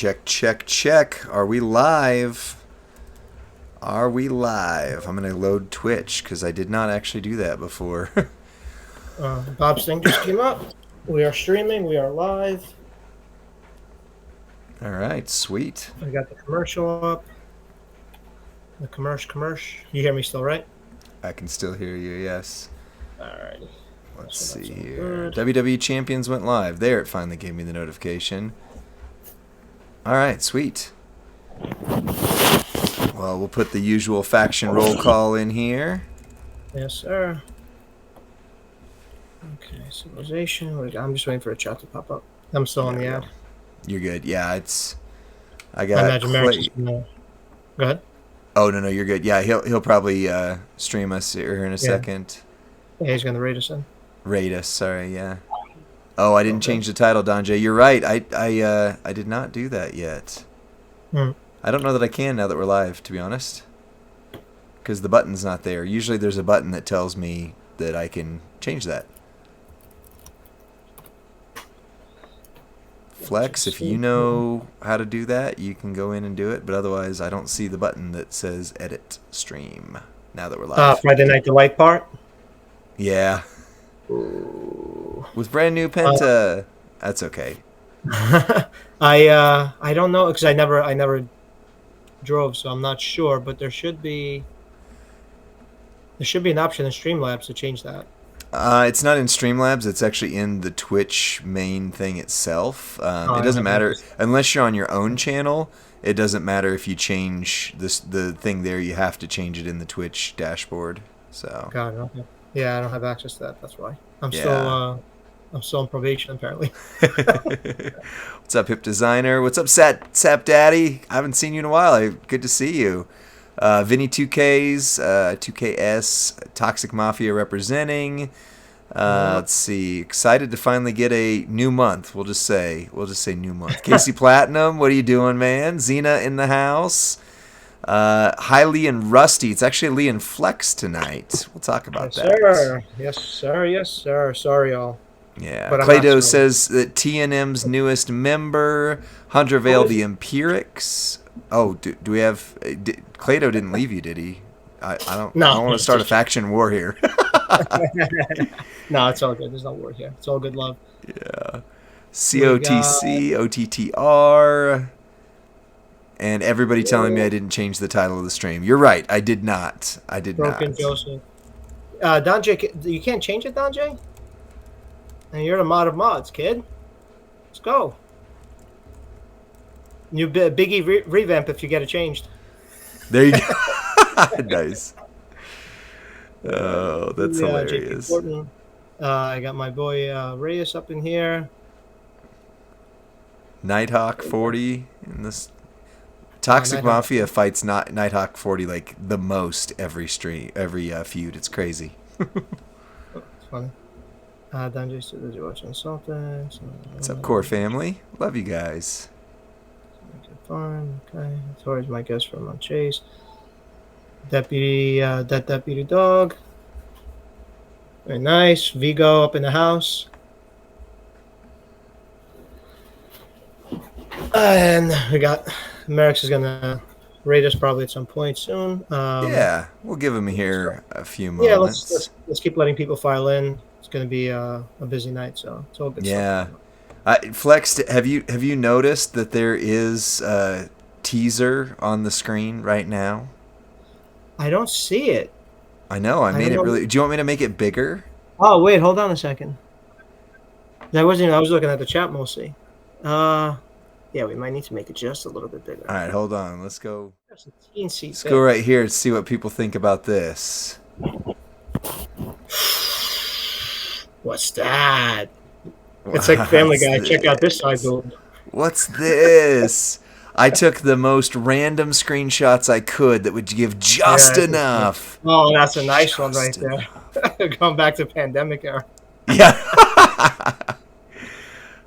Check, check, check. Are we live? Are we live? I'm going to load Twitch because I did not actually do that before. Bob's thing just came up. We are streaming. We are live. All right, sweet. I got the commercial up. The commercial. You hear me still, right? I can still hear you, yes. Alrighty. Let's So that's see all here. good. WWE Champions went live. There, it finally gave me the notification. All right, sweet. Well, we'll put the usual faction roll call in here. Yes, sir. Okay, civilization. I'm just waiting for a chat to pop up. I'm still on the ad. You're good. Yeah, it's. I I got imagine Merrick's Clay. just gonna... Go ahead. Oh no, you're good. Yeah, he'll probably stream us here in a second. Yeah, he's gonna rate us in. Rate us. Sorry, yeah. Oh, I didn't change the title, Donjay. You're right. I did not do that yet. I don't know that I can now that we're live, to be honest. Because the button's not there. Usually there's a button that tells me that I can change that. Flex, if you know how to do that, you can go in and do it. But otherwise, I don't see the button that says edit stream now that we're live. Friday Night Delight part? Yeah. Ooh. With brand new Penta. That's okay. I don't know because I never drove, so I'm not sure. But there should be an option in Streamlabs to change that. It's not in Streamlabs. It's actually in the Twitch main thing itself. It doesn't matter unless you're on your own channel. It doesn't matter if you change the thing there. You have to change it in the Twitch dashboard. So. God, okay. Yeah, I don't have access to that. That's why I'm still on probation apparently. What's up, Hip Designer? What's up, Sap Daddy? I haven't seen you in a while. Good to see you. Vinny 2Ks, 2KS, Toxic Mafia representing. Let's see. Excited to finally get a new month. We'll just say new month. Casey Platinum, what are you doing, man? Xena in the house. Hi, Lee and Rusty. It's actually Lee and Flex tonight. We'll talk about that. Sir. Yes, sir. Yes, sir. Sorry, y'all. Yeah. Claydo says that TNM's newest member, Hunter Vale the Empirics. Oh, do we have... Claydo didn't leave you, did he? I don't want to start a faction war here. No, it's all good. There's no war here. It's all good love. Yeah. COTC, OTTR... And everybody telling me I didn't change the title of the stream. You're right. I did not. Broken Joseph. Donjay, you can't change it, Donjay? And you're the mod of mods, kid. Let's go. New Biggie revamp if you get it changed. There you go. Nice. Oh, that's hilarious. I got my boy Reyes up in here. Nighthawk 40 in this. Toxic Mafia fights Nighthawk 40 like the most every feud. It's crazy. It's funny. Donjay said that you're watching something. What's up, Core Family? Love you guys. Fine. Okay. Tori's my guest from on Chase. Deputy Dog. Very nice. Vigo up in the house. And we got Merrick's is gonna rate us probably at some point soon. Yeah, we'll give him here a few moments. Yeah, let's keep letting people file in. It's gonna be a busy night, so it's all good. Yeah. Flex, have you noticed that there is a teaser on the screen right now? I don't see it. I know. I made it really. Do you want me to make it bigger? Oh wait, hold on a second. I was looking at the chat mostly. Yeah, we might need to make it just a little bit bigger. All right, hold on. Let's go. Let's go right here and see what people think about this. What's that? It's like Family Guy. Check out this side build. What's this? I took the most random screenshots I could that would give just enough. Oh, that's a nice one right there. Going back to pandemic era. Yeah.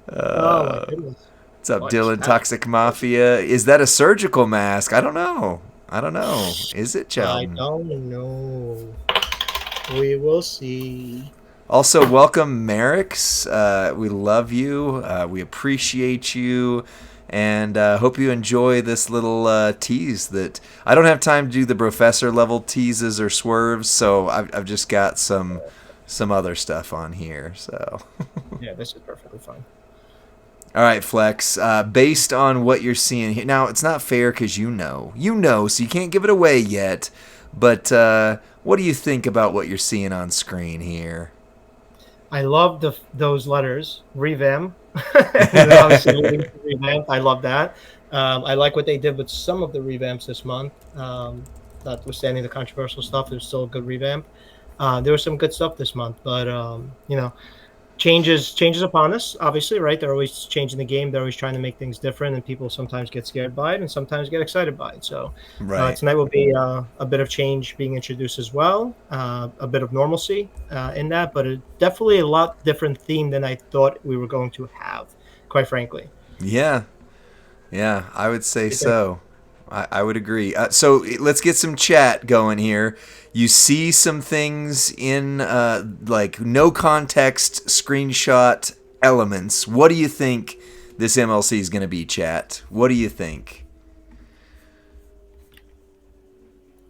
Oh my goodness. What's up, Dylan? Toxic Mafia. Is that a surgical mask? I don't know. Is it, John? I don't know. We will see. Also, welcome, Merrick's. We love you. We appreciate you. and hope you enjoy this little tease. That I don't have time to do the professor level teases or swerves, so I've just got some other stuff on here. So. Yeah, this is perfectly fine. All right, Flex. Based on what you're seeing here, now it's not fair because you know, so you can't give it away yet. But what do you think about what you're seeing on screen here? I love those letters, revamp, and obviously leading to revamp. I love that. I like what they did with some of the revamps this month. Notwithstanding the controversial stuff, there's still a good revamp. There was some good stuff this month, but changes upon us, obviously, right? They're always changing the game. They're always trying to make things different, and people sometimes get scared by it and sometimes get excited by it. So Right. tonight will be a bit of change being introduced as well, a bit of normalcy in that, but definitely a lot different theme than I thought we were going to have, quite frankly. Yeah. Yeah, I would say You think? so. I would agree. So let's get some chat going here. You see some things in like no context screenshot elements. What do you think this MLC is going to be, chat? What do you think?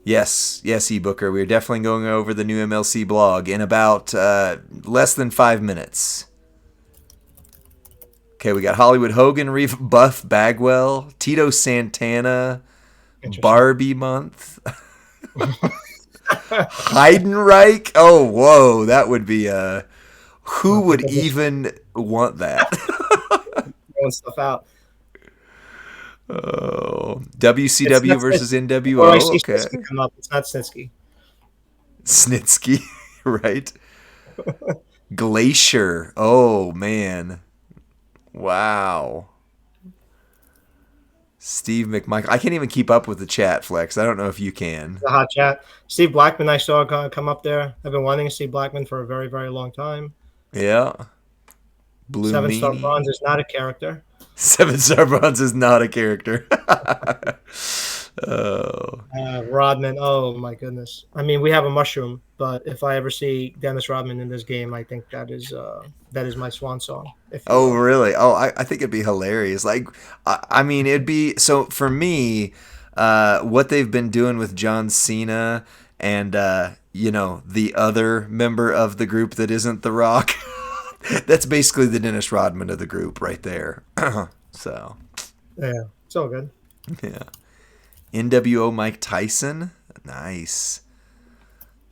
Yes, eBooker. We're definitely going over the new MLC blog in about less than 5 minutes. Okay, we got Hollywood Hogan, Buff Bagwell, Tito Santana, Interesting. Barbie month, Heidenreich. Oh, whoa, that would be who would People just even want that? throwing stuff out. Oh, It's WCW not versus Or I NWO. see Okay, Snitsky come up. It's not Snitsky. Snitsky, right? Glacier. Oh man, wow. Steve McMichael. I can't even keep up with the chat, Flex. I don't know if you can. The hot chat. Steve Blackman, I saw come up there. I've been wanting to see Blackman for a very, very long time. Yeah. Blue 7-star Meanie. bronze is not a character. 7-star bronze is not a character. Oh. Rodman, oh my goodness. I mean, we have a mushroom, but if I ever see Dennis Rodman in this game, I think that is my swan song, if you Oh, will. really? Oh, I think it'd be hilarious. Like, I mean, it'd be so for me. What they've been doing with John Cena and the other member of the group that isn't The Rock. That's basically the Dennis Rodman of the group right there. So, Yeah, it's all good. yeah. NWO Mike Tyson. Nice.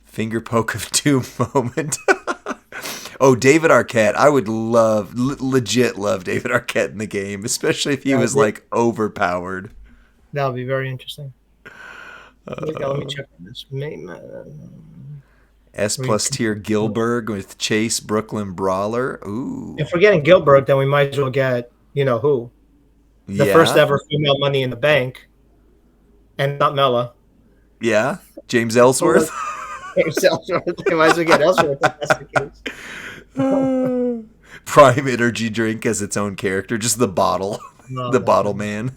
Finger poke of doom moment. Oh, David Arquette. I would legit love David Arquette in the game, especially if he was like overpowered. That would be very interesting. Let me check on this. S plus tier Gilbert with Chase Brooklyn Brawler. Ooh. If we're getting Gilbert, then we might as well get, you know who? The first Yeah. ever female Money in the Bank, and not Mella. Yeah. James Ellsworth. They might as well get Ellsworth if that's the case. Prime energy drink as its own character. Just the bottle. No, The no, bottle no. man.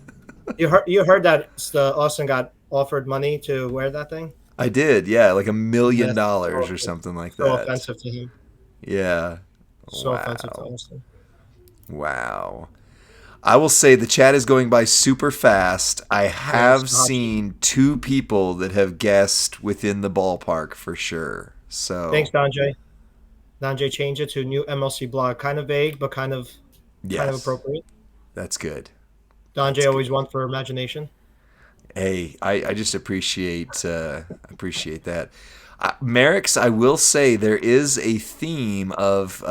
You heard that Austin got offered money to wear that thing? I did. Yeah. Like $1 million Yes. or something like So that. offensive to him. Yeah. So offensive to Wow. Austin. Wow. I will say the chat is going by super fast. I have seen 2 people that have guessed within the ballpark for sure. So Thanks, Donjay. Donjay changed it to new MLC blog. Kind of vague, but kind of yes, appropriate. that's good. That's Donjay good. always one for imagination. Hey, I just appreciate that. Merrick's, I will say there is a theme of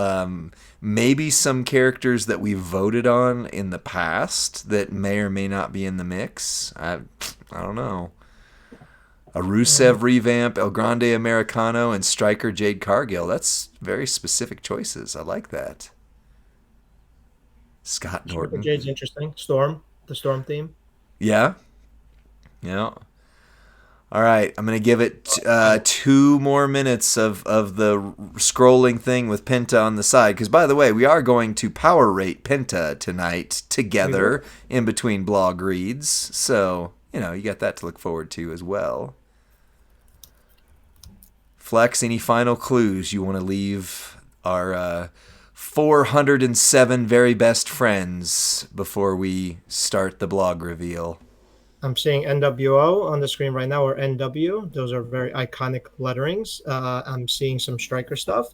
maybe some characters that we voted on in the past that may or may not be in the mix. I don't know. A Rusev revamp, El Grande Americano, and striker Jade Cargill. That's very specific choices. I like that. Scott Norton. Jade's interesting. Storm, the Storm theme. Yeah. Yeah. All right, I'm going to give it 2 more minutes of the scrolling thing with Penta on the side. Because, by the way, we are going to power rate Penta tonight together in between blog reads. So, you got that to look forward to as well. Flex, any final clues you want to leave our 407 very best friends before we start the blog reveal. I'm seeing NWO on the screen right now, or NW. Those are very iconic letterings. I'm seeing some striker stuff.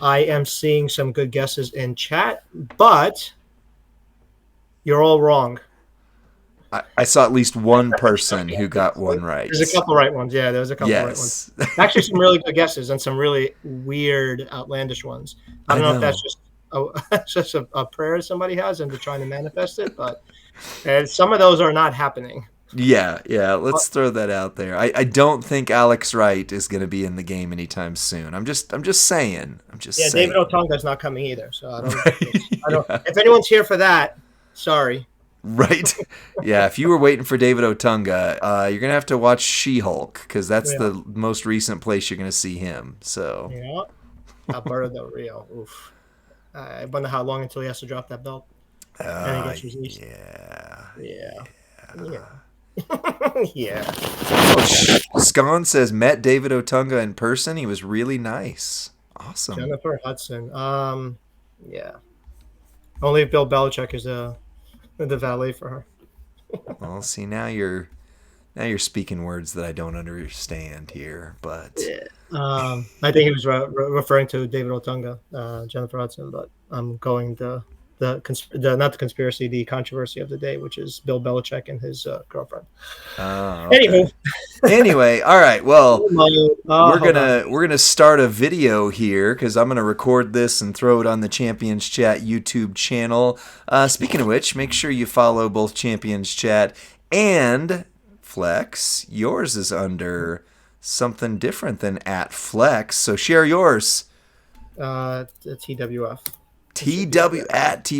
I am seeing some good guesses in chat, but you're all wrong. I saw at least one person who got one right. There's a couple right ones. Yeah, there's a couple right ones. Actually, some really good guesses and some really weird, outlandish ones. I don't know if that's just a prayer somebody has and they're trying to manifest it, but some of those are not happening. Yeah. Let's throw that out there. I don't think Alex Wright is going to be in the game anytime soon. I'm just saying. Yeah, David Otunga's not coming either. So I don't. If anyone's here for that, sorry. Right? Yeah, if you were waiting for David Otunga, you're going to have to watch She-Hulk, because that's the most recent place you're going to see him. So. Yeah. Alberto Del Rio. Oof. I wonder how long until he has to drop that belt. And he gets released. Yeah. Yeah. Oh, Scone says, met David Otunga in person. He was really nice. Awesome. Jennifer Hudson. Yeah. Only if Bill Belichick is the valet for her. Well, see, now you're speaking words that I don't understand here, but I think he was referring to David Otunga, Jennifer Hudson, but I'm going the controversy of the day, which is Bill Belichick and his girlfriend. Okay. Anyway, all right. Well, we're gonna start a video here because I'm gonna record this and throw it on the Champions Chat YouTube channel. Speaking of which, make sure you follow both Champions Chat and Flex. Yours is under something different than @Flex, so share yours. The TWF.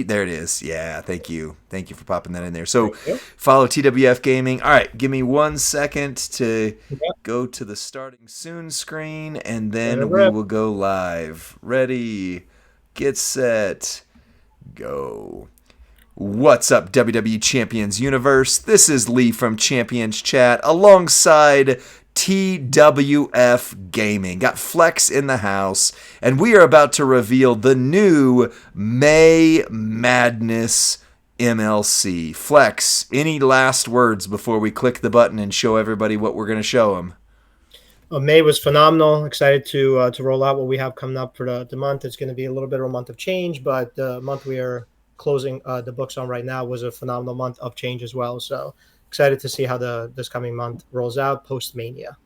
There it is. Yeah, thank you for popping that in there. So follow TWF Gaming. All right, give me 1 second to go to the starting soon screen, and then we will go live. Ready, get set, go. What's up, WWE Champions Universe? This is Lee from Champions Chat alongside TWF Gaming. Got Flex in the house, and we are about to reveal the new May Madness MLC. Flex, any last words before we click the button and show everybody what we're going to show them? May was phenomenal. Excited to roll out what we have coming up for the month. It's going to be a little bit of a month of change, but the month we are closing the books on right now was a phenomenal month of change as well. So excited to see how this coming month rolls out post-Mania.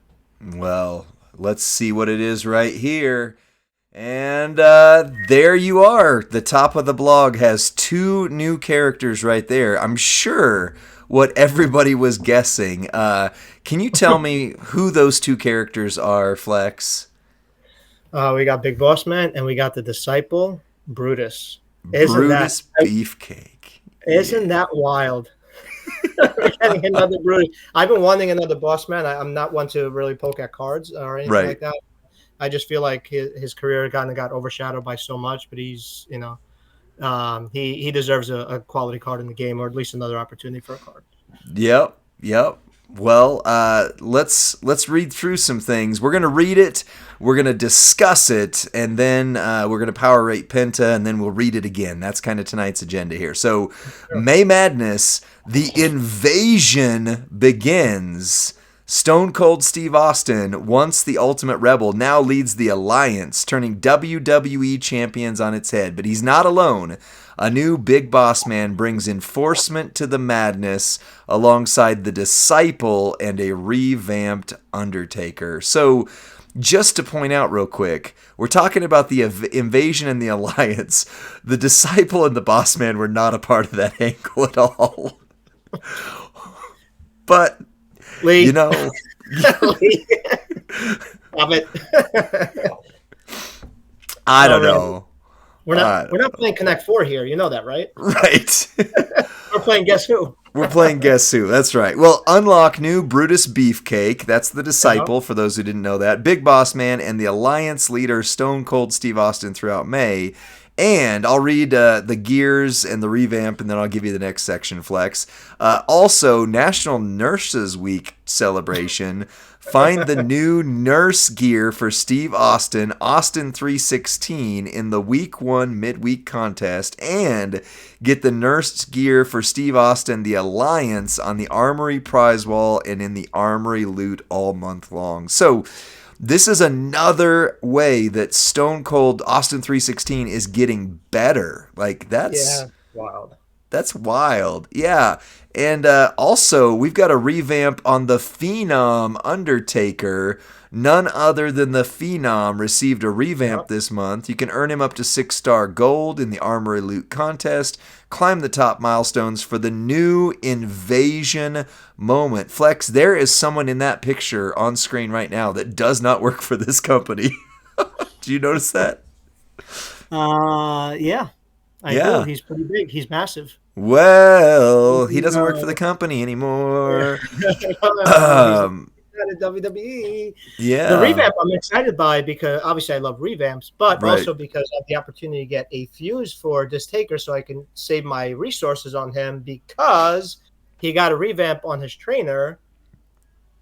Well, let's see what it is right here. And there you are. The top of the blog has 2 new characters right there. I'm sure what everybody was guessing. Can you tell me who those 2 characters are, Flex? We got Big Boss Man, and we got the Disciple, Brutus. Brutus Beefcake. Isn't that wild? Getting another Brutus. I've been wanting another Boss Man. I'm not one to really poke at cards or anything like that. I just feel like his career kind of got overshadowed by so much, but he's, he deserves a quality card in the game, or at least another opportunity for a card. Yep. Well, let's read through some things. We're going to read it, we're going to discuss it, and then we're going to power rate Penta, and then we'll read it again. That's kind of tonight's agenda here. So, May Madness, the invasion begins. Stone Cold Steve Austin, once the Ultimate Rebel, now leads the Alliance, turning WWE champions on its head. But he's not alone. A new Big Boss Man brings enforcement to the madness alongside the Disciple and a revamped Undertaker. So, just to point out real quick, we're talking about the invasion and the Alliance. The Disciple and the Boss Man were not a part of that angle at all. But, Lee. Lee. Stop it. I don't know. We're not playing Connect 4 here. You know that, right? Right. We're playing Guess Who. We're playing Guess Who. That's right. Well, unlock new Brutus Beefcake. That's the Disciple, for those who didn't know that. Big Boss Man and the Alliance leader Stone Cold Steve Austin throughout May. And I'll read the gears and the revamp, and then I'll give you the next section, Flex. Also, National Nurses Week celebration. Find the new nurse gear for Steve Austin, Austin 316, in the Week 1 midweek contest, and get the nurse gear for Steve Austin, the Alliance, on the Armory prize wall and in the Armory loot all month long. So, this is another way that Stone Cold Austin 316 is getting better. Like Yeah, wild. that's wild. Yeah. And also, we've got a revamp on the Phenom Undertaker. None other than the Phenom received a revamp Yep. this month. You can earn him up to 6-star gold in the Armory Loot contest. Climb the top milestones for the new Invasion moment. Flex, there is someone in that picture on screen right now that does not work for this company. Do you notice that? Yeah, I do. Yeah. He's pretty big. He's massive. Well, he doesn't work for the No. company anymore. He's Um, at WWE. The yeah, revamp I'm excited by because obviously I love revamps, but right. also because I have the opportunity to get a fuse for this taker so I can save my resources on him because he got a revamp on his trainer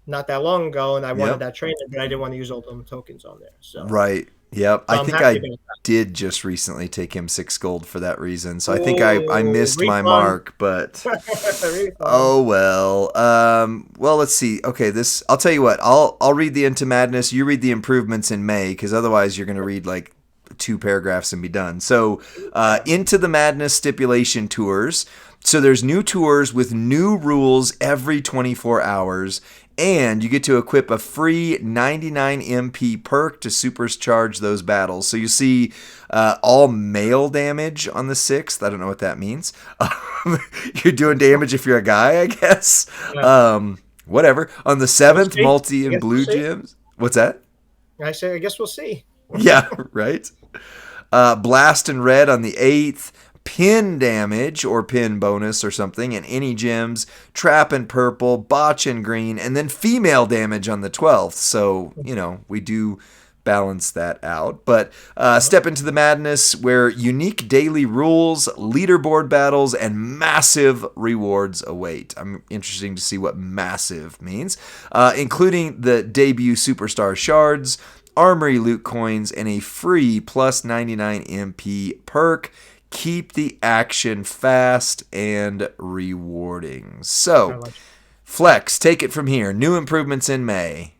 not that long ago and I wanted Yep, that trainer, but I didn't want to use Ultimate tokens on there. right. Yep. I So I'm think happy I about that. did just recently take him 6 gold for that reason. So I think I Oh, missed my refund. mark, but Refund. oh well. Well, let's see. Okay, this I'll tell you what. I'll read the Into Madness. You read the improvements in May, because otherwise you're gonna read like 2 paragraphs and be done. So, Into the Madness stipulation tours. So there's new tours with new rules every 24 hours. And you get to equip a free 99 MP perk to supercharge those battles. So you see all male damage on the 6th. I don't know what that means. You're doing damage if you're a guy, I guess. Yeah. Whatever. On the We'll 7th, see. multi I and guess we'll blue see. gems. What's that? I guess we'll see. Yeah, right. Blast and red on the 8th. Pin damage or pin bonus or something and any gems. Trap and purple. Botch and green. And then female damage on the 12th. So, we do balance that out. But step into the madness where unique daily rules, leaderboard battles, and massive rewards await. I'm interested to see what massive means, including the debut Superstar shards, Armory loot coins, and a free plus 99 MP perk. Keep the action fast and rewarding. I So, like Flex, take it from here. New improvements in May.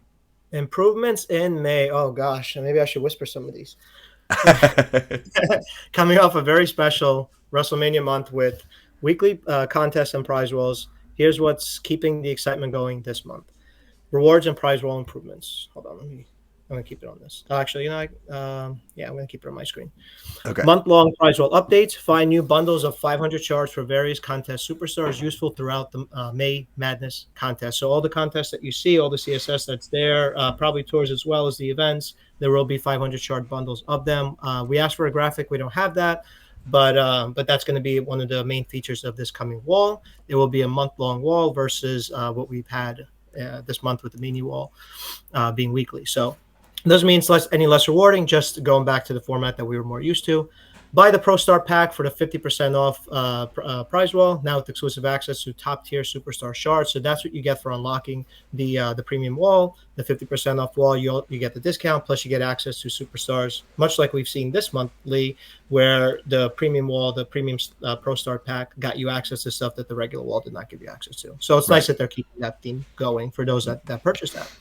improvements in May. Oh gosh, maybe I should whisper some of these. Coming off a very special WrestleMania month with weekly contests and prize rolls. Here's what's keeping the excitement going this month: rewards and prize roll improvements. Hold on, I'm gonna keep it on this. Actually, yeah, I'm gonna keep it on my screen. Okay. Month-long prize roll updates. Find new bundles of 500 shards for various contest superstars useful throughout the May Madness contest. So all the contests that you see, all the CSS that's there, probably tours as well as the events, there will be 500 shard bundles of them. We asked for a graphic. We don't have that. But that's going to be one of the main features of this coming wall. It will be a month-long wall versus what we've had this month with the mini wall being weekly. So it doesn't mean it's any less rewarding, just going back to the format that we were more used to. Buy the Pro Star Pack for the 50% off prize wall, now with exclusive access to top-tier Superstar shards. So that's what you get for unlocking the premium wall, the 50% off wall. You get the discount, plus you get access to Superstars, much like we've seen this monthly, where the premium wall, the premium Pro Star Pack got you access to stuff that the regular wall did not give you access to. So it's nice Right. that they're keeping that theme going for those that purchase that.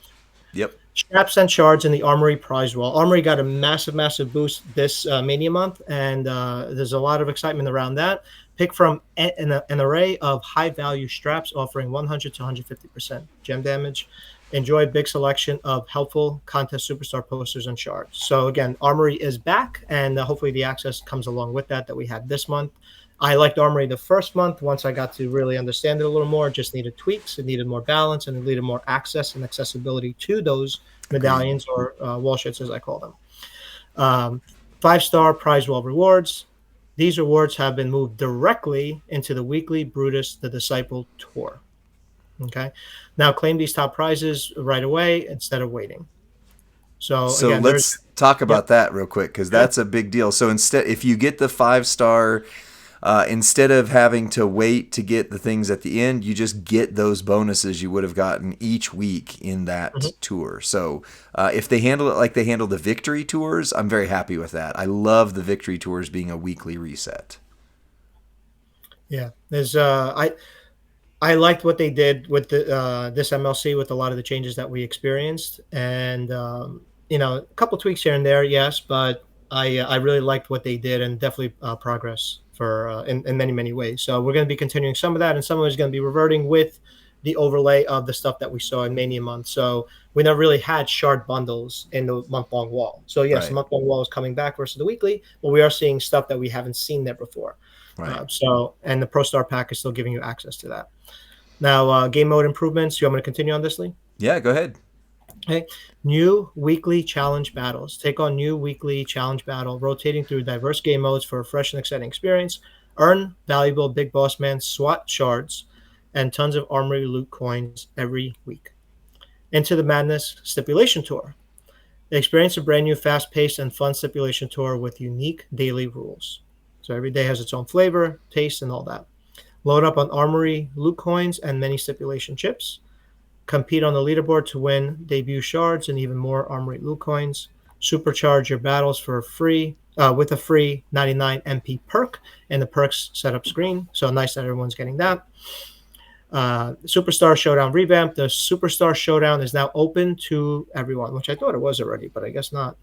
Yep. Straps and shards in the Armory prize wall. Armory got a massive boost this Mania month, and there's a lot of excitement around that. Pick from an array of high-value straps offering 100 to 150% gem damage. Enjoy a big selection of helpful contest superstar posters and shards. So again, Armory is back, and hopefully the access comes along with that we had this month. I liked Armory the first month. Once I got to really understand it a little more, it just needed tweaks. It needed more balance, and it needed more access and accessibility to those Agreed. medallions or wall shits, as I call them. 5-star prize wall rewards. These rewards have been moved directly into the weekly Brutus the Disciple tour. Okay. Now claim these top prizes right away instead of waiting. So So again, there's Talk Yep. about that real quick because that's a big deal. So instead, if you get the 5-star, instead of having to wait to get the things at the end, you just get those bonuses you would have gotten each week in that Mhm. tour. So if they handle it like they handle the victory tours, I'm very happy with that. I love the victory tours being a weekly reset. Yeah. There's I liked what they did with the this MLC with a lot of the changes that we experienced, and a couple tweaks here and there, yes, but I really liked what they did, and definitely progress for in many ways. So we're going to be continuing some of that, and some of it is going to be reverting with the overlay of the stuff that we saw in Mania month. So we never really had shard bundles in the month long wall. So yes, the Right. month long wall is coming back versus the weekly, but we are seeing stuff that we haven't seen there before. Right. And the Pro Star pack is still giving you access to that. Now, game mode improvements. You want me to continue on this, Lee? Yeah, go ahead. Okay. New weekly challenge battles. Take on new weekly challenge battle, rotating through diverse game modes for a fresh and exciting experience. Earn valuable Big Boss Man SWAT shards and tons of armory loot coins every week. Into the Madness Stipulation Tour. Experience a brand new, fast paced, and fun stipulation tour with unique daily rules. So every day has its own flavor, taste, and all that. Load up on armory loot coins and many stipulation chips. Compete on the leaderboard to win debut shards and even more armory loot coins. Supercharge your battles for free with a free 99 MP perk in the perks setup screen. So nice that everyone's getting that. Superstar Showdown revamp. The Superstar Showdown is now open to everyone, which I thought it was already, but I guess not.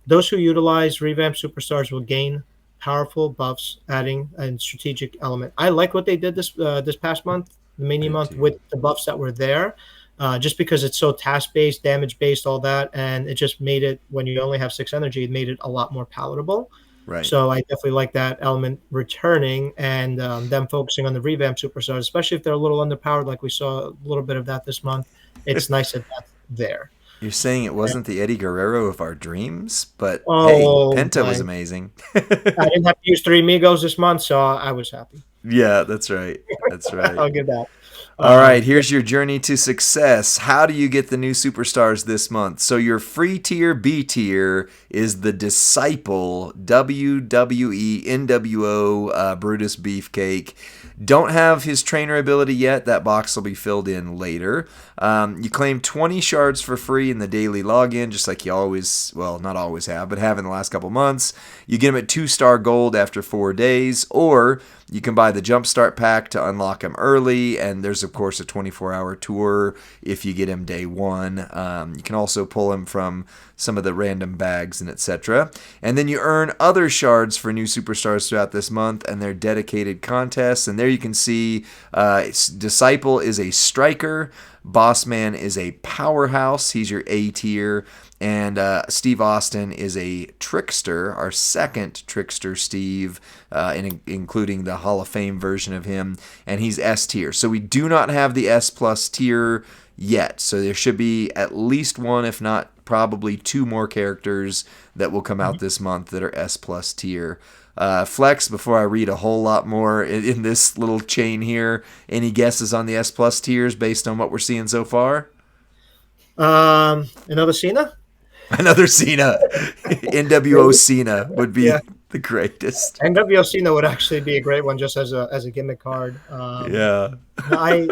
Those who utilize revamped Superstars will gain powerful buffs, adding a strategic element. I like what they did this past month, the I mini do month, too. with the buffs that were there. Just because it's so task based, damage based, all that, and it just made it when you only have 6 energy, it made it a lot more palatable. Right. So I definitely like that element returning and them focusing on the revamp superstars, especially if they're a little underpowered, like we saw a little bit of that this month. It's nice that that's there. You're saying it wasn't the Eddie Guerrero of our dreams, but hey, Oh Penta was my! amazing. I didn't have to use 3 Migos this month, so I was happy. Yeah, that's right. That's right. I'll give that. All right, Yeah. here's your journey to success. How do you get the new superstars this month? So your free tier B tier is the Disciple WWE NWO Brutus Beefcake. Don't have his trainer ability yet. That box will be filled in later. You claim 20 shards for free in the daily login, just like you always, well, not always have, but have in the last couple months. You get them at 2-star gold after 4 days, or you can buy the Jumpstart pack to unlock them early, and there's, of course, a 24-hour tour if you get him day one. You can also pull him from some of the random bags and etc. And then you earn other shards for new superstars throughout this month and their dedicated contests. And there you can see Disciple is a striker, Boss Man is a powerhouse, he's your A tier, and Steve Austin is a trickster, our second trickster Steve, including the Hall of Fame version of him, and he's S tier. So we do not have the S plus tier yet. So there should be at least one, if not probably two more characters that will come out this month that are S plus tier. Flex, before I read a whole lot more in this little chain here, any guesses on the S plus tiers based on what we're seeing so far? Another Cena? Another Cena. NWO Cena would Yeah. be the greatest. NWO Cena would actually be a great one just as a gimmick card. Yeah. I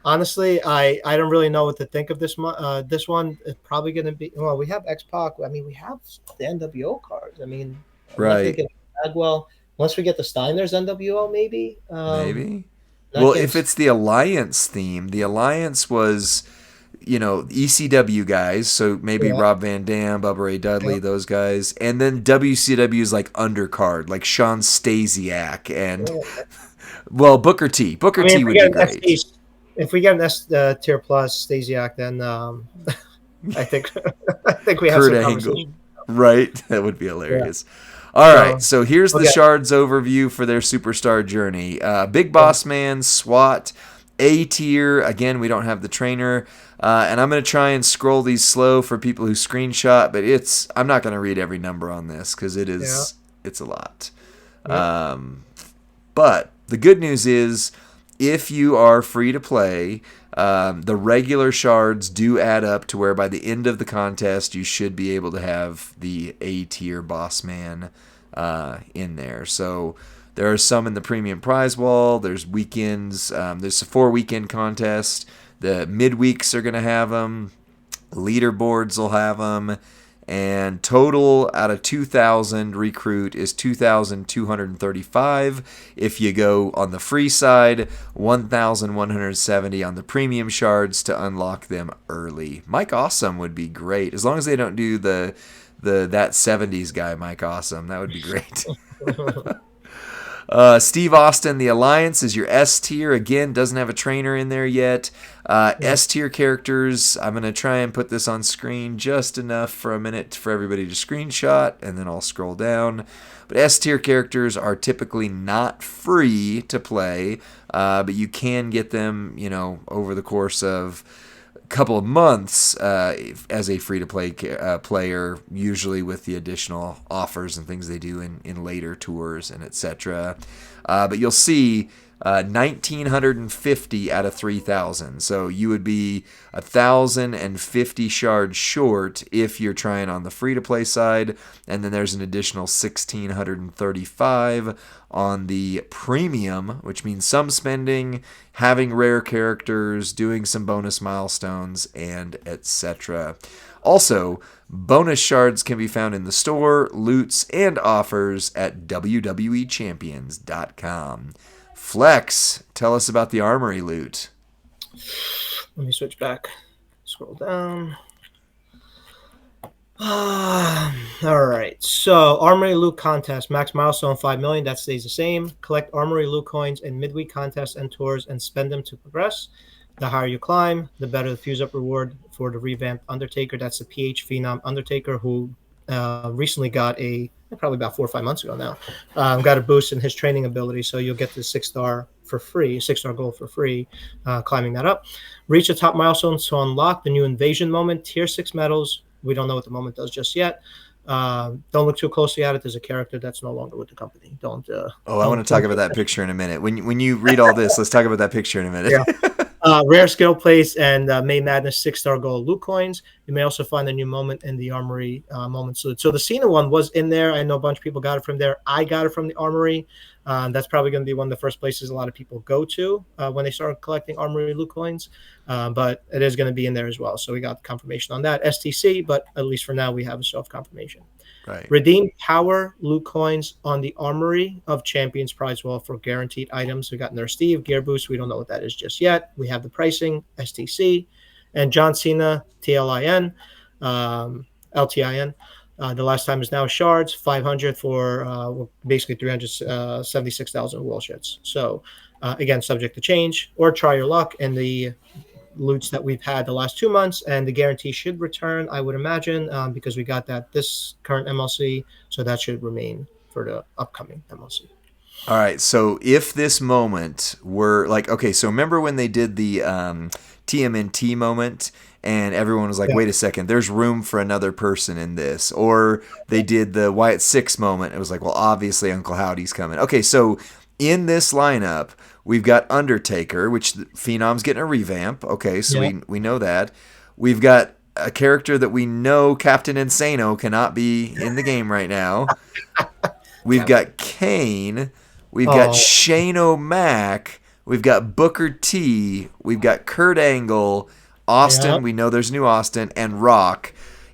honestly, I don't really know what to think of this one. It's probably going to be well. We have X Pac. I mean, we have the NWO cards. I mean, I'm not going Right. to get Bagwell unless we get the Steiner's NWO. Maybe. Maybe. Not Well, getting. if it's the Alliance theme, the Alliance was, ECW guys, so maybe Yeah. Rob Van Dam, Bubba Ray Dudley, Yeah. those guys, and then WCW's like undercard, like Sean Stasiak and well, Booker T. Booker I mean, T if we would be get an great. SD, if we get an S tier plus Stasiak, then I think I think we have Kurt some Angle, conversation. right? That would be Yeah. hilarious. All right, So so here's the okay. shards overview for their superstar journey. Big Boss Man, SWAT, A tier. Again, we don't have the trainer, and I'm gonna try and scroll these slow for people who screenshot. But I'm not gonna read every number on this because Yeah. it's a lot. Yep. But the good news is if you are free to play, the regular shards do add up to where by the end of the contest you should be able to have the A tier boss man in there. So there are some in the premium prize wall. There's weekends. There's a 4-weekend contest. The midweeks are going to have them. Leaderboards will have them. And total out of 2,000 recruit is 2,235. If you go on the free side, 1,170 on the premium shards to unlock them early. Mike Awesome would be great. As long as they don't do that 70s guy, Mike Awesome. That would be great. Steve Austin, the Alliance, is your S tier. Again, doesn't have a trainer in there yet. S tier characters, I'm going to try and put this on screen just enough for a minute for everybody to screenshot, and then I'll scroll down. But S tier characters are typically not free to play, but you can get them, over the course of couple of months as a free-to-play player, usually with the additional offers and things they do in later tours and etc. But you'll see 1,950 out of 3,000. So you would be 1,050 shards short if you're trying on the free-to-play side, and then there's an additional 1,635 on the premium, which means some spending, having rare characters, doing some bonus milestones, and etc. Also, bonus shards can be found in the store, loots, and offers at WWEchampions.com. Flex, tell us about the Armory loot. Let me switch back. Scroll down. All right. So, Armory loot contest. Max milestone 5 million. That stays the same. Collect Armory loot coins in midweek contests and tours and spend them to progress. The higher you climb, the better the fuse up reward for the revamped Undertaker. That's the PH Phenom Undertaker who recently got probably about 4 or 5 months ago now, got a boost in his training ability. So you'll get the 6-star for free, 6-star gold for free, climbing that up. Reach the top milestones to unlock the new invasion moment, tier 6 medals. We don't know what the moment does just yet. Don't look too closely at it. There's a character that's no longer with the company. I want to talk about that picture in a minute. When you read all this, let's talk about that picture in a minute. Yeah. Rare skill place and May Madness 6-star gold loot coins. You may also find a new moment in the Armory moments loot. So the Cena one was in there. I know a bunch of people got it from there. I got it from the Armory. That's probably going to be one of the first places a lot of people go to when they start collecting Armory loot coins. But it is going to be in there as well. So we got confirmation on that. STC, but at least for now we have a self-confirmation. Right. Redeem power loot coins on the Armory of Champions prize wall for guaranteed items. We got Nurse Steve, Gear Boost. We don't know what that is just yet. We have the pricing, STC, and John Cena, TLIN, LTIN. The last time is now shards, 500 for basically 376,000 wall shits. So again, subject to change, or try your luck in the loots that we've had the last 2 months, and the guarantee should return, I would imagine, because we got that this current MLC, so that should remain for the upcoming MLC. All right, so if this moment were so remember when they did the TMNT moment and everyone was like, wait a second, there's room for another person in this, or they did the Wyatt 6 moment, it was like, well, obviously Uncle Howdy's coming. Okay, so in this lineup, we've got Undertaker, which Phenom's getting a revamp. Okay, so we know that. We've got a character that we know Captain Insano cannot be in the game right now. We've got Kane. We've got Shane O'Mac. We've got Booker T. We've got Kurt Angle. Austin, we know there's new Austin. And Rock.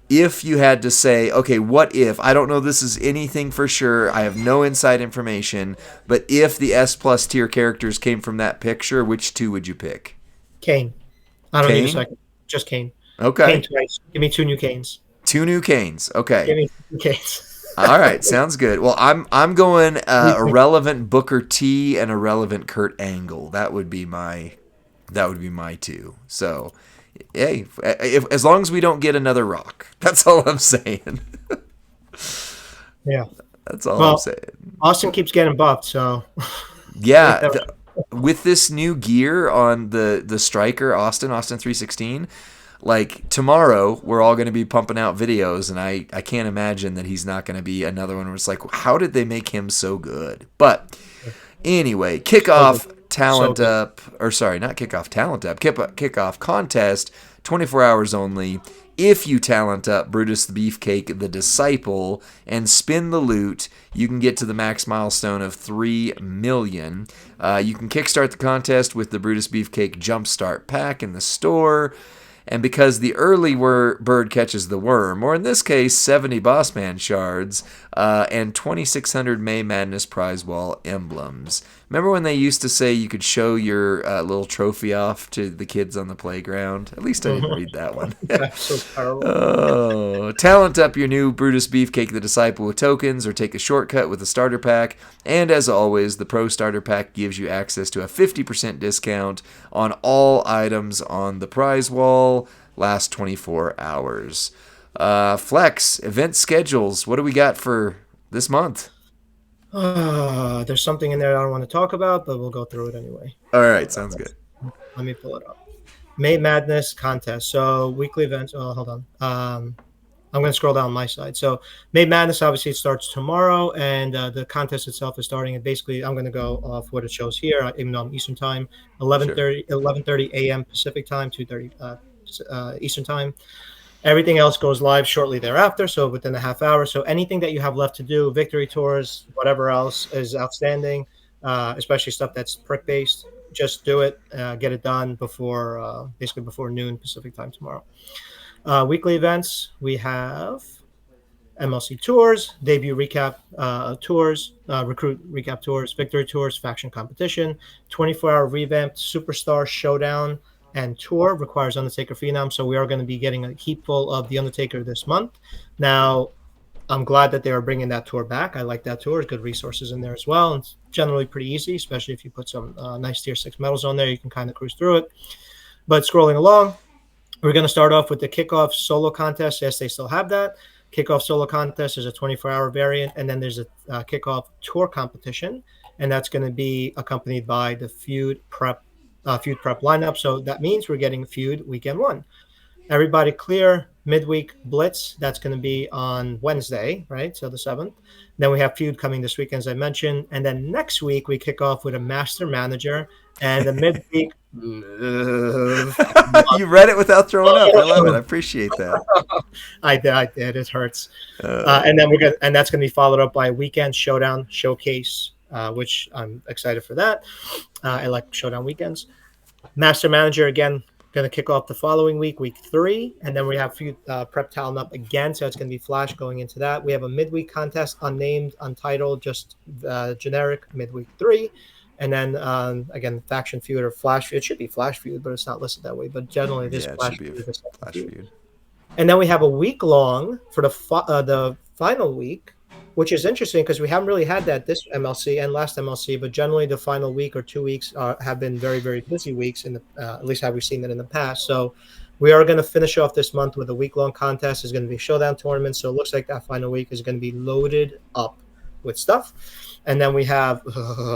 If you had to say, okay, what if, I don't know this is anything for sure, I have no inside information, but if the S+ tier characters came from that picture, which 2 would you pick? Kane. I don't need a second. Just Kane. Okay. Kane twice. Give me 2 new Kanes. 2 new Kanes. Okay. Give me 2 Kanes. All right, sounds good. Well, I'm going irrelevant Booker T and irrelevant Kurt Angle. That would be my 2. So, hey, as long as we don't get another Rock, that's all I'm saying. Yeah, that's all I'm saying. Austin keeps getting buffed, so yeah. With this new gear on the Striker Austin 316. Like, tomorrow, we're all going to be pumping out videos, and I can't imagine that he's not going to be another one where it's like, how did they make him so good? But anyway, kickoff So talent good. up, or sorry, not kickoff, talent up, kickoff contest, 24 hours only. If you talent up Brutus the Beefcake, the Disciple, and spin the loot, you can get to the max milestone of 3 million. You can kickstart the contest with the Brutus Beefcake Jumpstart Pack in the store. And because the early bird catches the worm, or in this case, 70 Bossman shards, and 2,600 May Madness prize wall emblems. Remember when they used to say you could show your little trophy off to the kids on the playground? At least I didn't read that one. That's so terrible. Oh, talent up your new Brutus Beefcake the Disciple with tokens, or take a shortcut with the starter pack. And as always, the Pro Starter Pack gives you access to a 50% discount on all items on the prize wall. Last 24 hours. Flex, event schedules. What do we got for this month? There's something in there I don't want to talk about, but we'll go through it anyway. All right, sounds good. Let me pull it up. May Madness contest. So weekly events. Oh, hold on. I'm going to scroll down my side. So May Madness, obviously, it starts tomorrow, and the contest itself is starting. And basically, I'm going to go off what it shows here, even though I'm Eastern time, 11:30 a.m. Pacific time, 2:30 Eastern time. Everything else goes live shortly thereafter, so within a half hour. So anything that you have left to do, victory tours, whatever else is outstanding, especially stuff that's prick based, just do it, get it done before basically before noon Pacific time tomorrow. Weekly events, we have MLC tours, debut recap tours, recruit recap tours, victory tours, faction competition, 24-hour revamped Superstar Showdown and tour, requires Undertaker Phenom. So we are going to be getting a heap full of the Undertaker this month. Now, I'm glad that they are bringing that tour back. I like that tour. There's good resources in there as well. And it's generally pretty easy, especially if you put some nice tier 6 medals on there. You can kind of cruise through it. But scrolling along, we're going to start off with the kickoff solo contest. Yes, they still have that. Kickoff solo contest is a 24-hour variant, and then there's a kickoff tour competition, and that's going to be accompanied by the feud prep lineup. So that means we're getting feud weekend 1. Everybody clear midweek blitz. That's going to be on Wednesday, right? So the 7th. Then we have feud coming this weekend, as I mentioned, and then next week we kick off with a master manager and the midweek. You read it without throwing up. I love it. I appreciate that. I did. It hurts. And then that's gonna be followed up by a weekend showdown showcase, which I'm excited for that. I like showdown weekends. Master manager again gonna kick off the following week, week 3, and then we have few prep talent up again. So it's gonna be Flash going into that. We have a midweek contest, unnamed, untitled, just generic midweek 3. And then again, faction feud or flash feud. It should be flash feud, but it's not listed that way. But generally, this flash feud. And then we have a week long for the final week, which is interesting because we haven't really had that this MLC and last MLC. But generally, the final week or 2 weeks have been very, very busy weeks. At least have we seen that in the past. So we are going to finish off this month with a week long contest. It's going to be a showdown tournament. So it looks like that final week is going to be loaded up with stuff. And then we have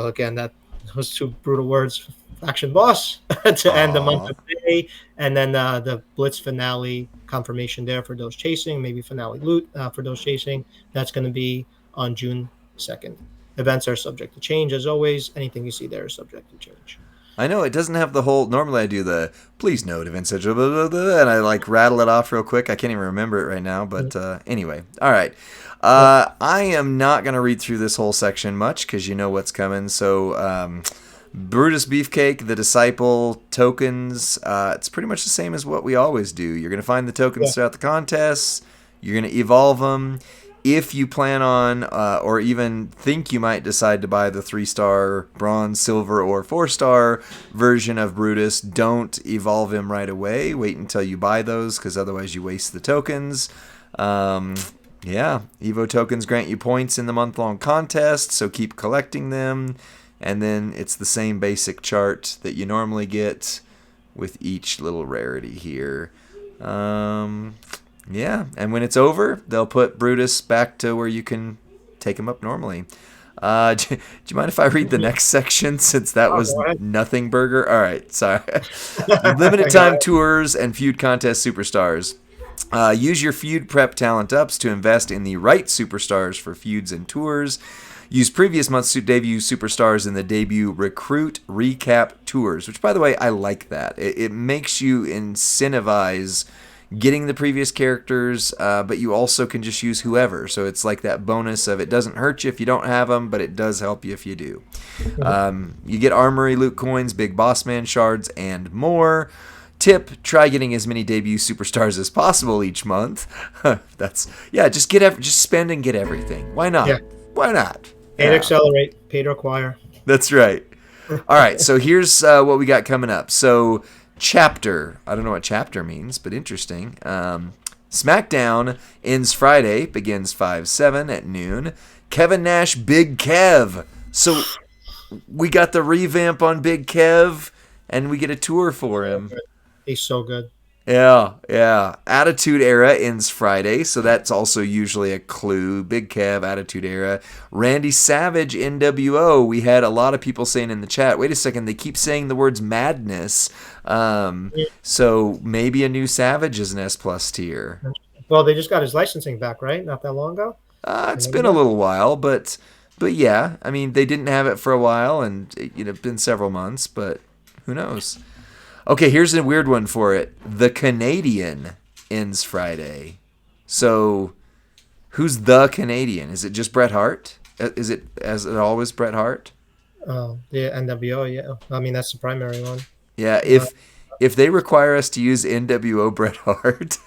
again those 2 brutal words, faction boss to end the month of May, and then the blitz finale confirmation there for those chasing, maybe finale loot for those chasing. That's going to be on June 2nd. Events are subject to change, as always. Anything you see there is subject to change. I know it doesn't have the whole. Normally, I do the please note events, blah, blah, blah, and I like rattle it off real quick. I can't even remember it right now, but anyway, all right. I am not going to read through this whole section much because you know what's coming. So, Brutus Beefcake, the Disciple, tokens. It's pretty much the same as what we always do. You're going to find the tokens throughout the contests. You're going to evolve them. If you plan on or even think you might decide to buy the 3-star, bronze, silver, or 4-star version of Brutus, don't evolve him right away. Wait until you buy those because otherwise you waste the tokens. Yeah, Evo tokens grant you points in the month-long contest, so keep collecting them. And then it's the same basic chart that you normally get with each little rarity here. Yeah, and when it's over, they'll put Brutus back to where you can take him up normally. Do you mind if I read the next section since that was nothing burger? All right, sorry. Limited time tours and feud contest superstars. Use your feud prep talent ups to invest in the right superstars for feuds and tours. Use previous month's debut superstars in the debut recruit recap tours, which, by the way, I like that. It makes you incentivize getting the previous characters, but you also can just use whoever. So it's like that bonus of it doesn't hurt you if you don't have them, but it does help you if you do. You get armory loot coins, big boss man shards, and more. Tip: try getting as many debut superstars as possible each month. Just spend and get everything. Why not? Yeah. Why not? Pay to accelerate, pay to acquire. That's right. All right, so here's what we got coming up. So, chapter. I don't know what chapter means, but interesting. SmackDown ends Friday, begins 5/7 at noon. Kevin Nash, Big Kev. So, we got the revamp on Big Kev, and we get a tour for him. He's so good. Yeah. Attitude Era ends Friday, so that's also usually a clue. Big Kev, Attitude Era. Randy Savage, NWO. We had a lot of people saying in the chat, wait a second, they keep saying the words madness. So maybe a new Savage is an S+ tier. Well, they just got his licensing back, right? Not that long ago? It's been a little while, but yeah, I mean, they didn't have it for a while, and it's been several months, but who knows? Okay, here's a weird one for it. The Canadian ends Friday. So, who's the Canadian? Is it just Bret Hart? Is it, as it always, Bret Hart? Oh, the NWO, yeah. I mean, that's the primary one. Yeah, if they require us to use NWO Bret Hart,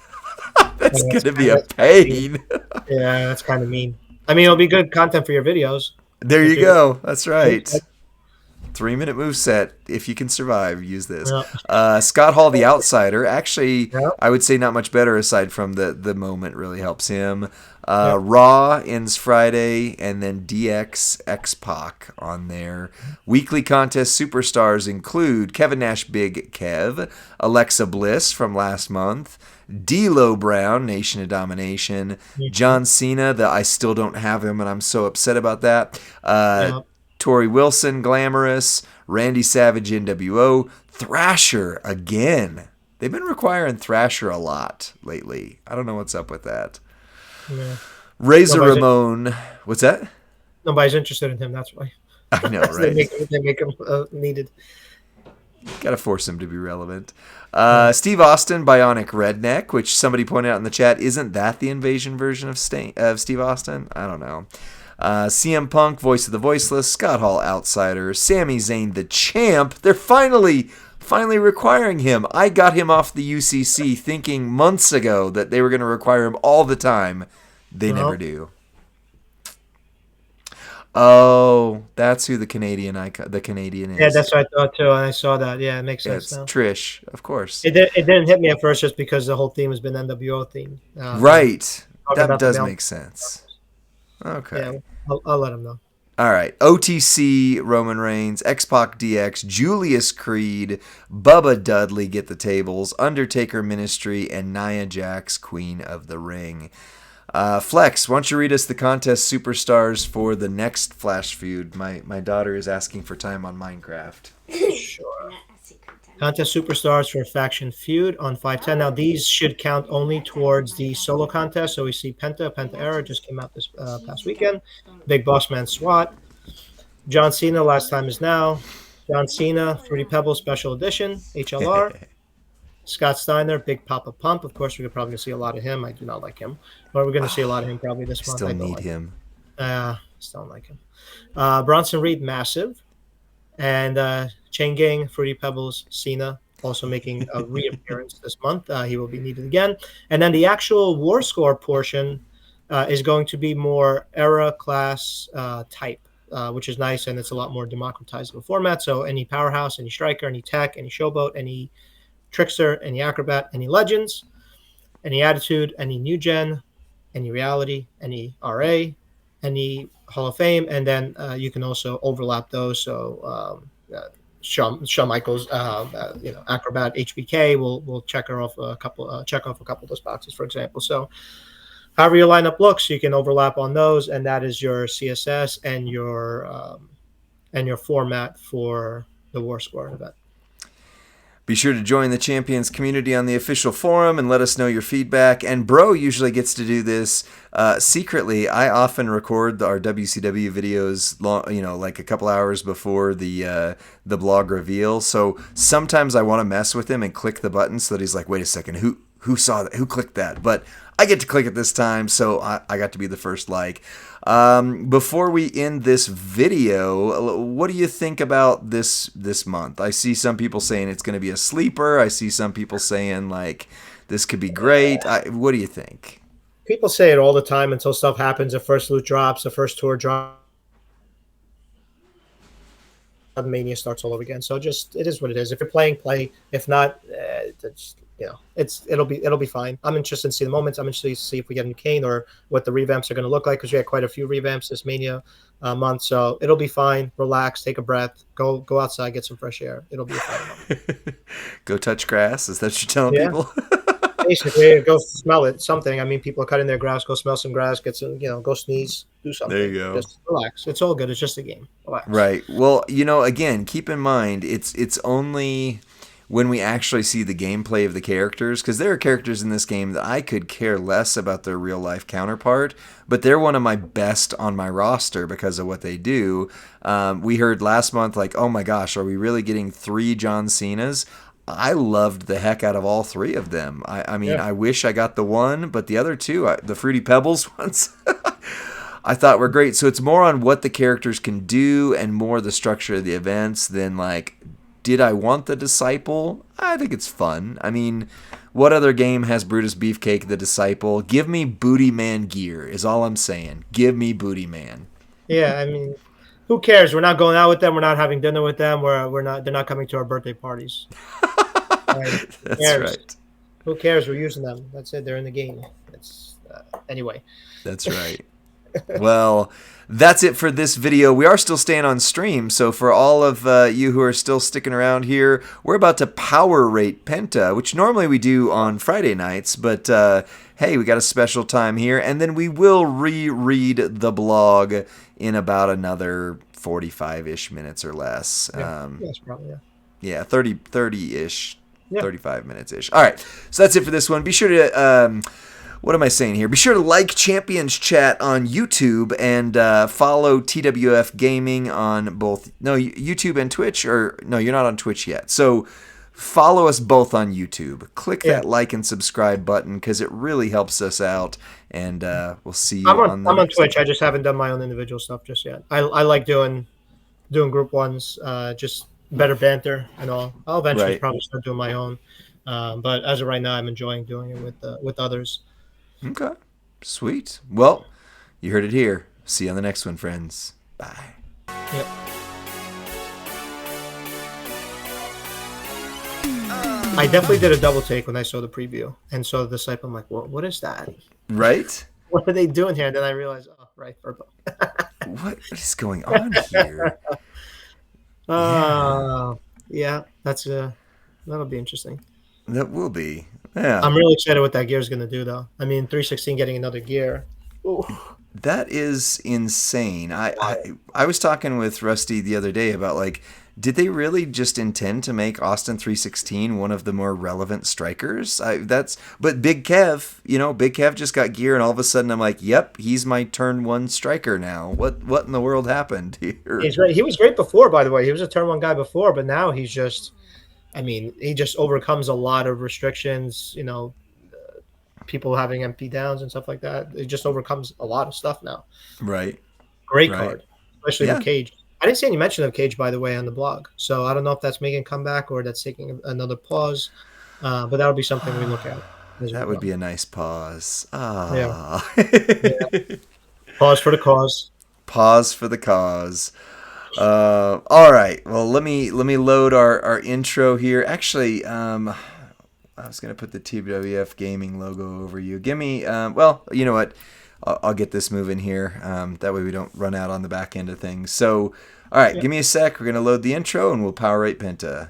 that's going to be a pain. Yeah, that's kind of mean. I mean, it'll be good content for your videos. There you go. That's right. 3-minute moveset. If you can survive, use this. Scott Hall, the Outsider. Actually, I would say not much better aside from the moment really helps him. Raw ends Friday, and then DX X-Pac on there. Weekly contest superstars include Kevin Nash, Big Kev, Alexa Bliss from last month, D'Lo Brown, Nation of Domination, John Cena, I still don't have him, and I'm so upset about that. Tori Wilson, Glamorous, Randy Savage, NWO, Thrasher again. They've been requiring Thrasher a lot lately. I don't know what's up with that. Yeah. Razor Ramon. What's that? Nobody's interested in him, that's why. I know, right? they make him needed. Got to force him to be relevant. Steve Austin, Bionic Redneck, which somebody pointed out in the chat, isn't that the Invasion version of Steve Austin? I don't know. CM Punk, Voice of the Voiceless, Scott Hall, Outsider, Sami Zayn, the Champ. They're finally requiring him. I got him off the UCC thinking months ago that they were going to require him all the time. They never do. Oh, that's who the Canadian is. Yeah, that's what I thought too. I saw that. Yeah, it makes sense. It's now. Trish, of course. It didn't hit me at first just because the whole theme has been NWO theme. Right. That does make sense. Okay. Yeah, I'll let him know. All right. OTC, Roman Reigns, X-Pac DX, Julius Creed, Bubba Dudley get the tables, Undertaker Ministry, and Nia Jax, Queen of the Ring. Flex, why don't you read us the contest superstars for the next Flash feud? My daughter is asking for time on Minecraft. Sure. Contest superstars for faction feud on 510. Now these should count only towards the solo contest. So we see Penta Era just came out this past weekend. Big Boss Man SWAT. John Cena, Last Time Is Now. John Cena, Fruity Pebbles Special Edition, HLR. Scott Steiner, Big Papa Pump. Of course, we're probably going to see a lot of him. I do not like him. But we're going to see a lot of him probably this month. Still need him. Still don't like him. Bronson Reed, Massive. And Chain Gang, Fruity Pebbles, Cena, also making a reappearance this month. He will be needed again. And then the actual War Score portion is going to be more era class type, which is nice, and it's a lot more democratized of a format. So any powerhouse, any striker, any tech, any showboat, any trickster, any acrobat, any legends, any attitude, any new gen, any reality, any RA, any Hall of Fame, and then you can also overlap those. So Shawn Michaels, acrobat HBK will check off a couple of those boxes, for example. So however your lineup looks, you can overlap on those, and that is your CSS and your format for the War Score event. Be sure to join the Champions community on the official forum and let us know your feedback. And Bro usually gets to do this secretly. I often record our WCW videos, like a couple hours before the blog reveal. So sometimes I want to mess with him and click the button so that he's like, wait a second, who saw that? Who clicked that? But I get to click it this time, so I got to be the first like. Before we end this video, what do you think about this month? I see some people saying it's going to be a sleeper. I see some people saying like this could be great. What do you think? People say it all the time until stuff happens. The first loot drops, the first tour drops. Mania starts all over again. So just it is what it is. If you're playing, play. If not, it'll be fine. I'm interested to see the moments. I'm interested to see if we get a new Kane or what the revamps are going to look like, because we had quite a few revamps this Mania month. So it'll be fine. Relax, take a breath, go outside, get some fresh air. It'll be a fine month. Go touch grass. Is that what you're telling people? Basically, go smell it. Something. I mean, people are cutting their grass. Go smell some grass. Get some. Go sneeze. Do something. There you go. Just relax. It's all good. It's just a game. Relax. Right. Well, again, keep in mind it's only when we actually see the gameplay of the characters, because there are characters in this game that I could care less about their real life counterpart, but they're one of my best on my roster because of what they do. We heard last month, like, oh my gosh, are we really getting 3 John Cenas? I loved the heck out of all 3 of them. I mean, I wish I got the one, but the other 2, the Fruity Pebbles ones, I thought were great. So it's more on what the characters can do and more the structure of the events than like, did I want the Disciple? I think it's fun. I mean, what other game has Brutus Beefcake the Disciple? Give me Booty Man gear is all I'm saying. Give me Booty Man. Yeah, I mean, who cares? We're not going out with them. We're not having dinner with them. We're not. They're not coming to our birthday parties. That's right. Who cares? We're using them. That's it. They're in the game. Anyway. That's right. Well, that's it for this video. We are still staying on stream, so for all of you who are still sticking around here, we're about to power rate Penta, which normally we do on Friday nights, but hey, we got a special time here, and then we will reread the blog in about another 45-ish minutes or less. Yes, probably, yeah, 30-ish, 35 minutes-ish. All right, so that's it for this one. Be sure to... what am I saying here? Be sure to like Champions Chat on YouTube and follow TWF Gaming on both YouTube and Twitch. Or no, you're not on Twitch yet. So follow us both on YouTube. Click that like and subscribe button because it really helps us out. And we'll see you I'm on Twitch. I just haven't done my own individual stuff just yet. I like doing group ones, just better banter and all. I'll eventually probably start doing my own. But as of right now, I'm enjoying doing it with others. Okay. Sweet. Well, you heard it here. See you on the next one, friends. Bye. Yep. I definitely did a double take when I saw the preview and saw the Disciple. I'm like, what is that? Right? What are they doing here? And then I realized, right, Purple. What is going on here? Yeah, that'll be interesting. That will be. Yeah. I'm really excited what that gear is going to do, though. I mean, 316 getting another gear. Ooh. That is insane. I was talking with Rusty the other day about, like, did they really just intend to make Austin 316 one of the more relevant strikers? But Big Kev, Big Kev just got gear, and all of a sudden I'm like, yep, he's my turn 1 striker now. What in the world happened here? He's great. He was great before, by the way. He was a turn 1 guy before, but now he's just... I mean, he just overcomes a lot of restrictions, people having MP downs and stuff like that. It just overcomes a lot of stuff now. Right. Great card, especially the Cage. I didn't see any mention of Cage, by the way, on the blog. So I don't know if that's making a comeback or that's taking another pause. But that'll be something we look at. That would be a nice pause. Yeah. Pause for the cause. Pause for the cause. All right. Well, let me load our intro here. Actually, I was gonna put the TWF Gaming logo over you. Give me. Well, you know what? I'll get this moving here. That way we don't run out on the back end of things. So, all right. Give me a sec. We're gonna load the intro and we'll power rate Penta.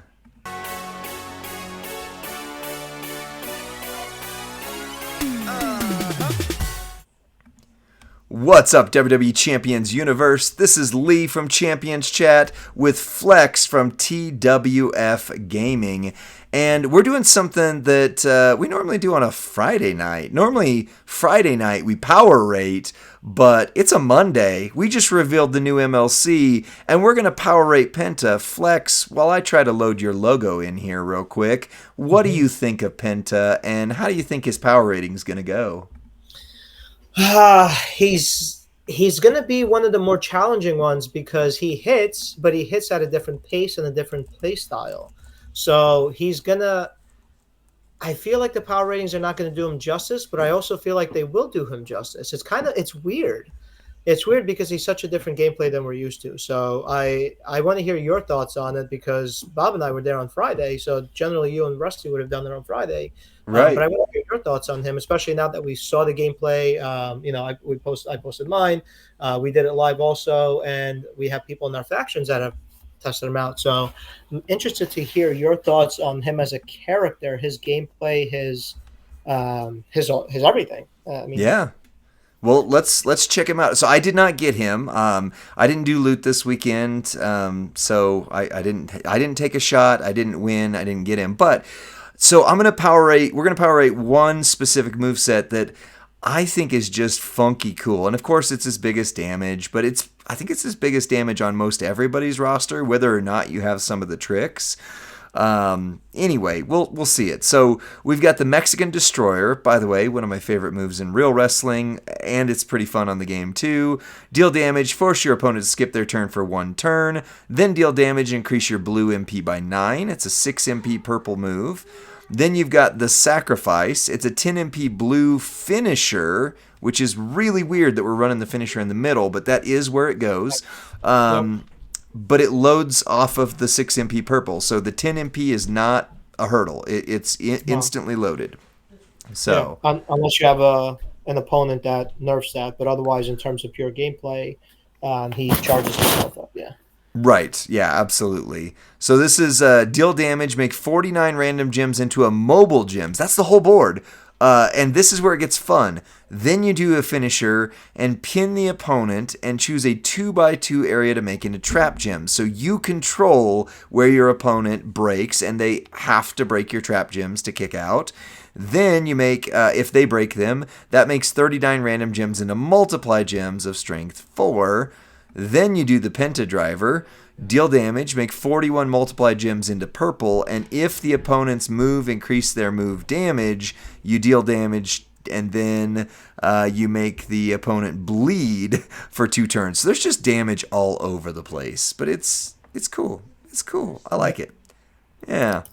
What's up, WWE Champions Universe? This is Lee from Champions Chat with Flex from TWF Gaming. And we're doing something that we normally do on a Friday night. Normally, Friday night we power rate, but it's a Monday. We just revealed the new MLC, and we're going to power rate Penta. Flex, while I try to load your logo in here real quick, what do you think of Penta, and how do you think his power rating is going to go? He's going to be one of the more challenging ones because he hits, but he hits at a different pace and a different play style. So he's gonna. I feel like the power ratings are not going to do him justice, but I also feel like they will do him justice. It's weird. It's weird because he's such a different gameplay than we're used to. So I want to hear your thoughts on it because Bob and I were there on Friday. So generally, you and Rusty would have done it on Friday. But Right. I want to hear your thoughts on him, especially now that we saw the gameplay. I posted mine. We did it live also, and we have people in our factions that have tested him out. So I'm interested to hear your thoughts on him as a character, his gameplay, his everything. Yeah. Well, let's check him out. So I did not get him. I didn't do loot this weekend. So I didn't take a shot. I didn't win. I didn't get him. But so I'm gonna power rate. We're gonna power rate one specific moveset that I think is just funky cool. And of course, it's his biggest damage. But I think it's his biggest damage on most everybody's roster, whether or not you have some of the tricks. Anyway, we'll see it. So we've got the Mexican Destroyer, by the way, one of my favorite moves in real wrestling, and it's pretty fun on the game too. Deal damage, force your opponent to skip their turn for one turn, then deal damage, increase your blue MP by 9. It's a 6 MP purple move. Then you've got the Sacrifice. It's a 10 MP blue finisher, which is really weird that we're running the finisher in the middle, but that is where it goes. But it loads off of the 6 MP purple. So the 10 MP is not a hurdle. It's instantly loaded. So unless you have an opponent that nerfs that, but otherwise, in terms of pure gameplay, he charges himself up. Yeah. Right. Yeah, absolutely. So this is deal damage, make 49 random gems into a mobile gems. That's the whole board. And this is where it gets fun. Then you do a finisher and pin the opponent and choose a 2x2 area to make into trap gems. So you control where your opponent breaks, and they have to break your trap gems to kick out. Then you make, if they break them, that makes 39 random gems into multiply gems of strength 4. Then you do the Penta Driver. Deal damage, make 41 multiply gems into purple, and if the opponent's move increase their move damage, you deal damage, and then you make the opponent bleed for 2 turns. So there's just damage all over the place, but it's cool. It's cool. I like it. Yeah.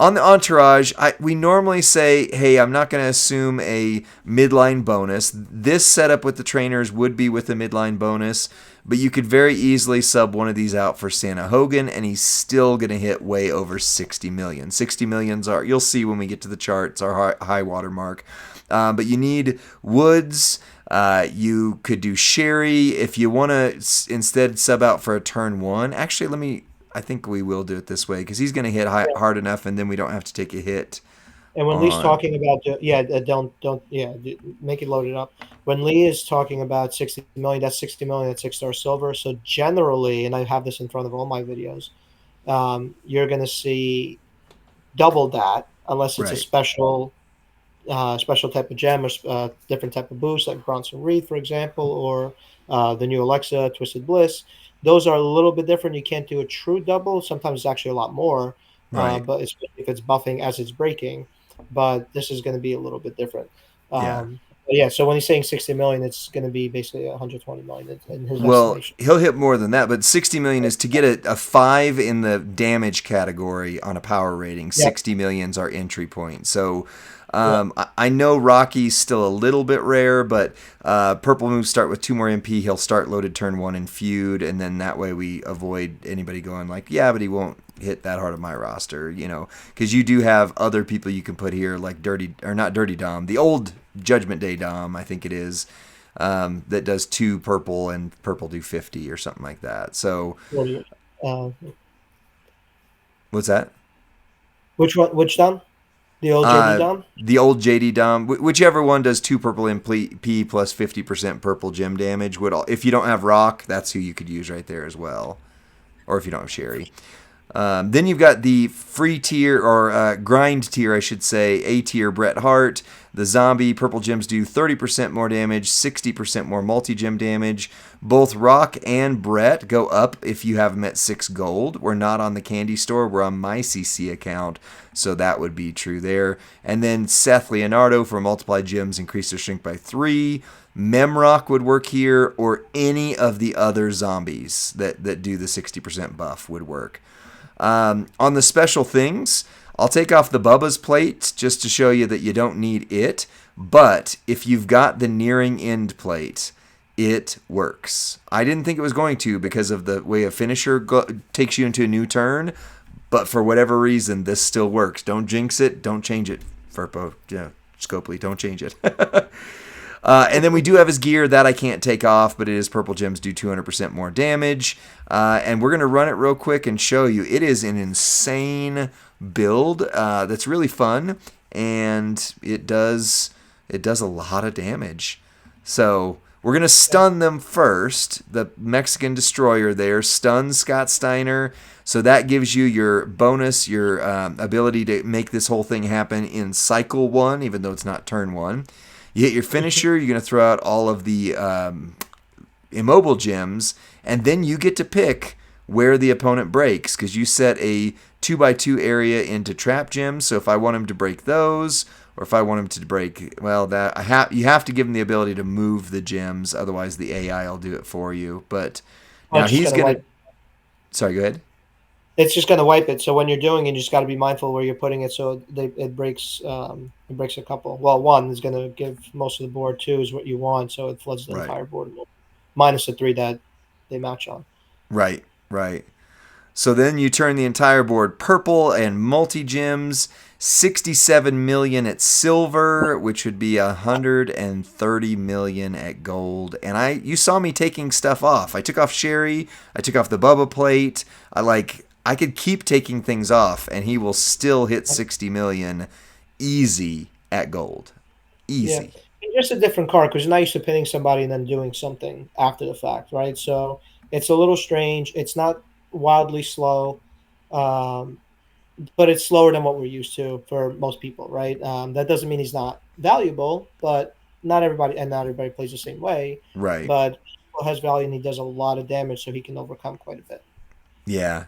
On the entourage, we normally say, hey, I'm not going to assume a midline bonus. This setup with the trainers would be with a midline bonus, but you could very easily sub one of these out for Santa Hogan, and he's still going to hit way over 60 million. 60 millions are, you'll see when we get to the charts, our high water mark. But you need Woods. You could do Sherry. If you want to instead sub out for a turn 1, actually, I think we will do it this way because he's going to hit hard enough, and then we don't have to take a hit. And when Lee's talking about make it loaded up. When Lee is talking about 60 million, that's 60 million at 6-star silver. So generally, and I have this in front of all my videos, you're going to see double that unless it's a special type of gem or different type of boost, like Bronson Reed, for example, or the new Alexa Twisted Bliss. Those are a little bit different. You can't do a true double. Sometimes it's actually a lot more, but especially if it's buffing as it's breaking. But this is going to be a little bit different. So when he's saying 60 million, it's going to be basically 120 million in his estimation. He'll hit more than that, but 60 million is to get a 5 in the damage category on a power rating. 60 millions are entry point. So I know Rocky's still a little bit rare, but purple moves start with 2 more MP. He'll start loaded turn 1 in feud, and then that way we avoid anybody going like, yeah, but he won't hit that hard of my roster, because you do have other people you can put here like not Dirty Dom, the old Judgment Day Dom, I think it is, that does 2 purple and purple do 50 or something like that. So what's that? Which one? Which Dom? The old JD Dom? The old JD Dom, whichever one does 2 purple MP plus 50% purple gem damage. If you don't have Rock, that's who you could use right there as well. Or if you don't have Sherry. Then you've got the free tier, or grind tier, I should say, A tier Bret Hart. The zombie purple gems do 30% more damage, 60% more multi-gem damage. Both Rock and Bret go up if you have them at 6 gold. We're not on the candy store. We're on my CC account, so that would be true there. And then Seth Leonardo for multiplied gems increase their shrink by 3. Memrock would work here, or any of the other zombies that do the 60% buff would work. On the special things, I'll take off the Bubba's plate just to show you that you don't need it. But if you've got the nearing end plate, it works. I didn't think it was going to because of the way a finisher takes you into a new turn. But for whatever reason, this still works. Don't jinx it. Don't change it. Furpo, Scopely, don't change it. And then we do have his gear that I can't take off, but it is purple gems do 200% more damage. And we're going to run it real quick and show you. It is an insane build that's really fun, and it does a lot of damage. So we're going to stun them first. The Mexican Destroyer there stuns Scott Steiner. So that gives you your bonus, your ability to make this whole thing happen in cycle 1, even though it's not turn 1. You hit your finisher, you're going to throw out all of the immobile gems, and then you get to pick where the opponent breaks, because you set a 2x2 area into trap gems. So if I want him to break those, or if I want him to break, well, you have to give him the ability to move the gems, otherwise the AI will do it for you. But now he's going to... Sorry, go ahead. It's just going to wipe it. So when you're doing it, you just got to be mindful where you're putting it. So it breaks. It breaks a couple. Well, 1 is going to give most of the board. 2 is what you want, so it floods the entire board. Minus the 3 that they match on. Right. So then you turn the entire board purple and multi-gems. 67 million at silver, which would be 130 million at gold. And you saw me taking stuff off. I took off Sherry. I took off the Bubba plate. I could keep taking things off, and he will still hit 60 million easy at gold. Easy. Yeah. Just a different card, because you're not used to pinning somebody and then doing something after the fact, right? So it's a little strange. It's not wildly slow, but it's slower than what we're used to for most people, right? That doesn't mean he's not valuable, but not everybody plays the same way. Right. But he has value, and he does a lot of damage, so he can overcome quite a bit. Yeah,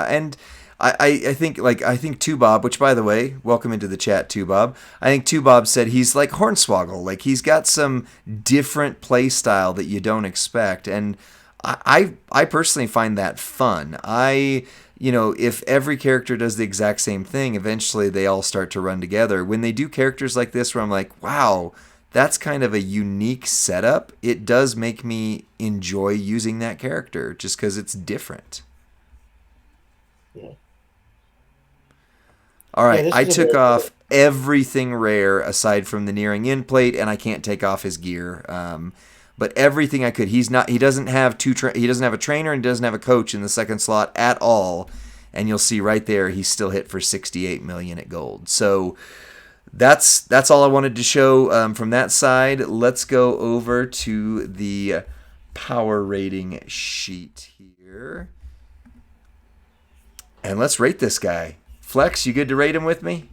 and I think 2Bob, which by the way, welcome into the chat, 2Bob. I think 2Bob said he's like Hornswoggle, like he's got some different play style that you don't expect, and I personally find that fun. If every character does the exact same thing, eventually they all start to run together. When they do characters like this, where I'm like, wow, that's kind of a unique setup, it does make me enjoy using that character just because it's different. Yeah. All right, I took off everything rare aside from the nearing end plate, and I can't take off his gear. But everything I could. He doesn't have he doesn't have a trainer, and doesn't have a coach in the second slot at all. And you'll see right there, he's still hit for 68 million at gold. So that's all I wanted to show from that side. Let's go over to the power rating sheet here. And let's rate this guy. Flex, you good to rate him with me?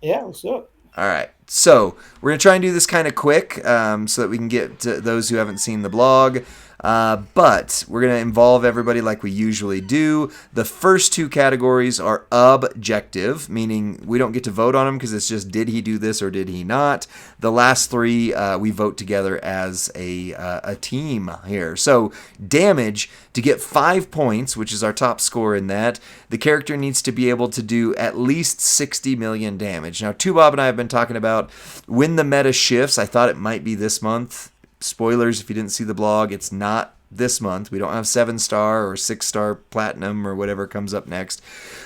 Yeah, let's do it. All right. So we're going to try and do this kind of quick so that we can get to those who haven't seen the blog. But we're going to involve everybody like we usually do. The first 2 categories are objective, meaning we don't get to vote on them because it's just did he do this or did he not. The last 3 we vote together as a team here. So damage, to get 5 points, which is our top score in that, the character needs to be able to do at least 60 million damage. Now, 2Bob and I have been talking about when the meta shifts. I thought it might be this month. Spoilers, if you didn't see the blog, it's not this month. We don't have 7-star or 6-star platinum or whatever comes up next.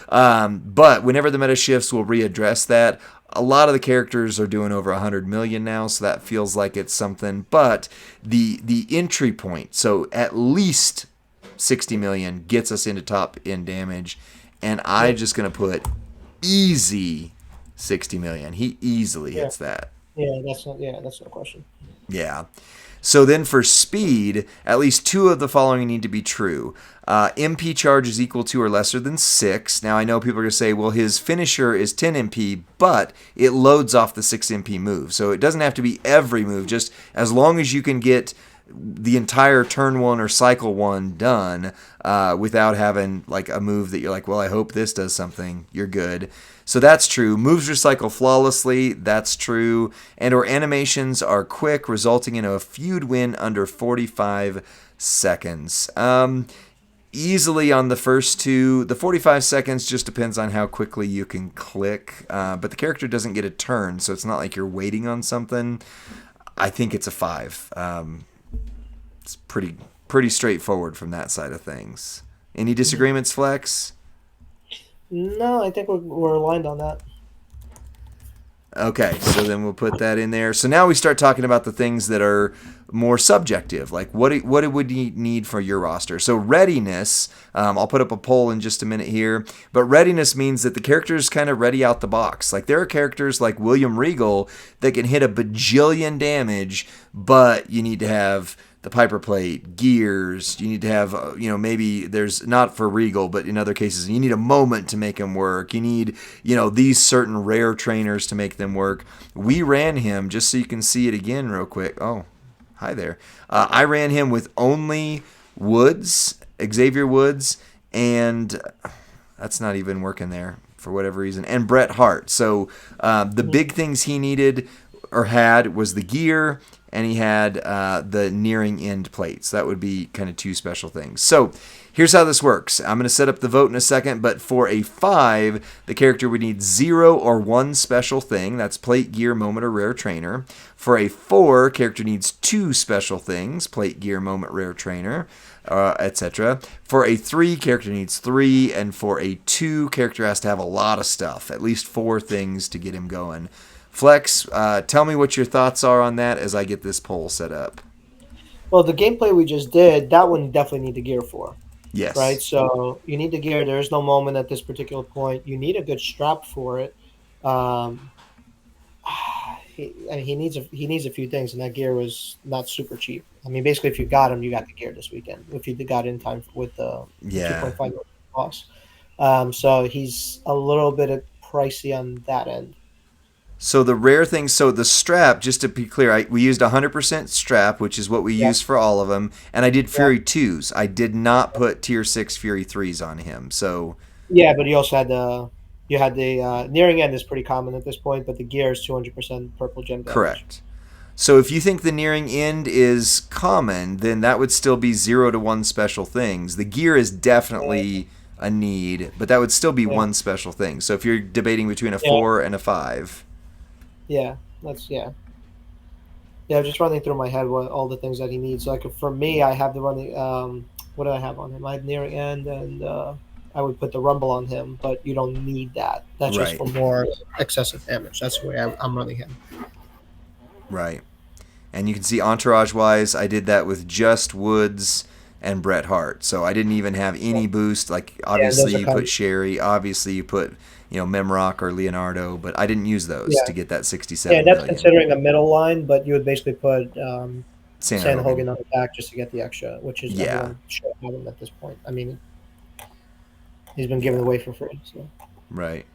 But whenever the meta shifts, we'll readdress that. A lot of the characters are doing over 100 million now, so that feels like it's something. But the entry point, so at least 60 million gets us into top end damage. And I'm just going to put easy 60 million. He easily Yeah, hits that. that's no question. Yeah. So then for speed, at least two of the following need to be true. MP charge is equal to or lesser than 6. Now I know people are going to say, well, his finisher is 10 MP, but it loads off the 6 MP move. So it doesn't have to be every move, just as long as you can get the entire turn 1 or cycle 1 done without having like a move that you're like, well, I hope this does something, you're good. So that's true. Moves recycle flawlessly. That's true. And or animations are quick, resulting in a feud win under 45 seconds. Easily on the first two. The 45 seconds just depends on how quickly you can click. But the character doesn't get a turn, so it's not like you're waiting on something. I think it's a 5. It's pretty straightforward from that side of things. Any disagreements, Flex? No, I think we're aligned on that. Okay, so then we'll put that in there. So now we start talking about the things that are more subjective, like what would you need for your roster. So readiness, I'll put up a poll in just a minute here, but readiness means that the character is kind of ready out the box. Like there are characters like William Regal that can hit a bajillion damage, but you need to have the Piper Plate, gears. You need to have, maybe there's not for Regal, but in other cases, you need a moment to make him work. You need, these certain rare trainers to make them work. We ran him, just so you can see it again real quick. Oh, hi there. I ran him with only Woods, Xavier Woods, and that's not even working there for whatever reason, and Bret Hart. So the big things he needed or had was the gear, and he had the nearing end plates. That would be kind of two special things. So here's how this works. I'm going to set up the vote in a second, but for a 5, the character would need 0 or 1 special thing. That's plate, gear, moment, or rare trainer. For a 4, character needs 2 special things. Plate, gear, moment, rare trainer, etc. For a 3, character needs 3. And for a 2, character has to have a lot of stuff. At least 4 things to get him going. Flex, tell me what your thoughts are on that as I get this poll set up. Well, the gameplay we just did, that one definitely need the gear for. Yes. Right? So you need the gear. There is no moment at this particular point. You need a good strap for it. He needs a few things, and that gear was not super cheap. I mean, basically, if you got him, you got the gear this weekend. If you got in time with the 2.5 million cost. So he's a little bit pricey on that end. So the rare thing, so the strap, just to be clear, we used 100% strap, which is what we used for all of them, and I did Fury 2s. I did not put Tier 6 Fury 3s on him. So yeah, but you also had the nearing end is pretty common at this point, but the gear is 200% purple gem damage. Correct. So if you think the nearing end is common, then that would still be 0 to 1 special things. The gear is definitely a need, but that would still be 1 special thing. So if you're debating between a 4 and a 5. Yeah, I'm just running through my head all the things that he needs. Like for me, I have the running. What do I have on him? I have nearing end, and I would put the rumble on him, but you don't need that. That's just for more excessive damage. That's the way I'm running him. Right, and you can see entourage-wise, I did that with just Woods and Bret Hart. So I didn't even have any boost. Like obviously you put Sherry, obviously you put Memrock or Leonardo, but I didn't use those to get that 67 Yeah, that's million. considering a middle line, but you would basically put Santa Hogan on the back just to get the extra, which is everyone should have him at this point. I mean, he's been given away for free. So. Right.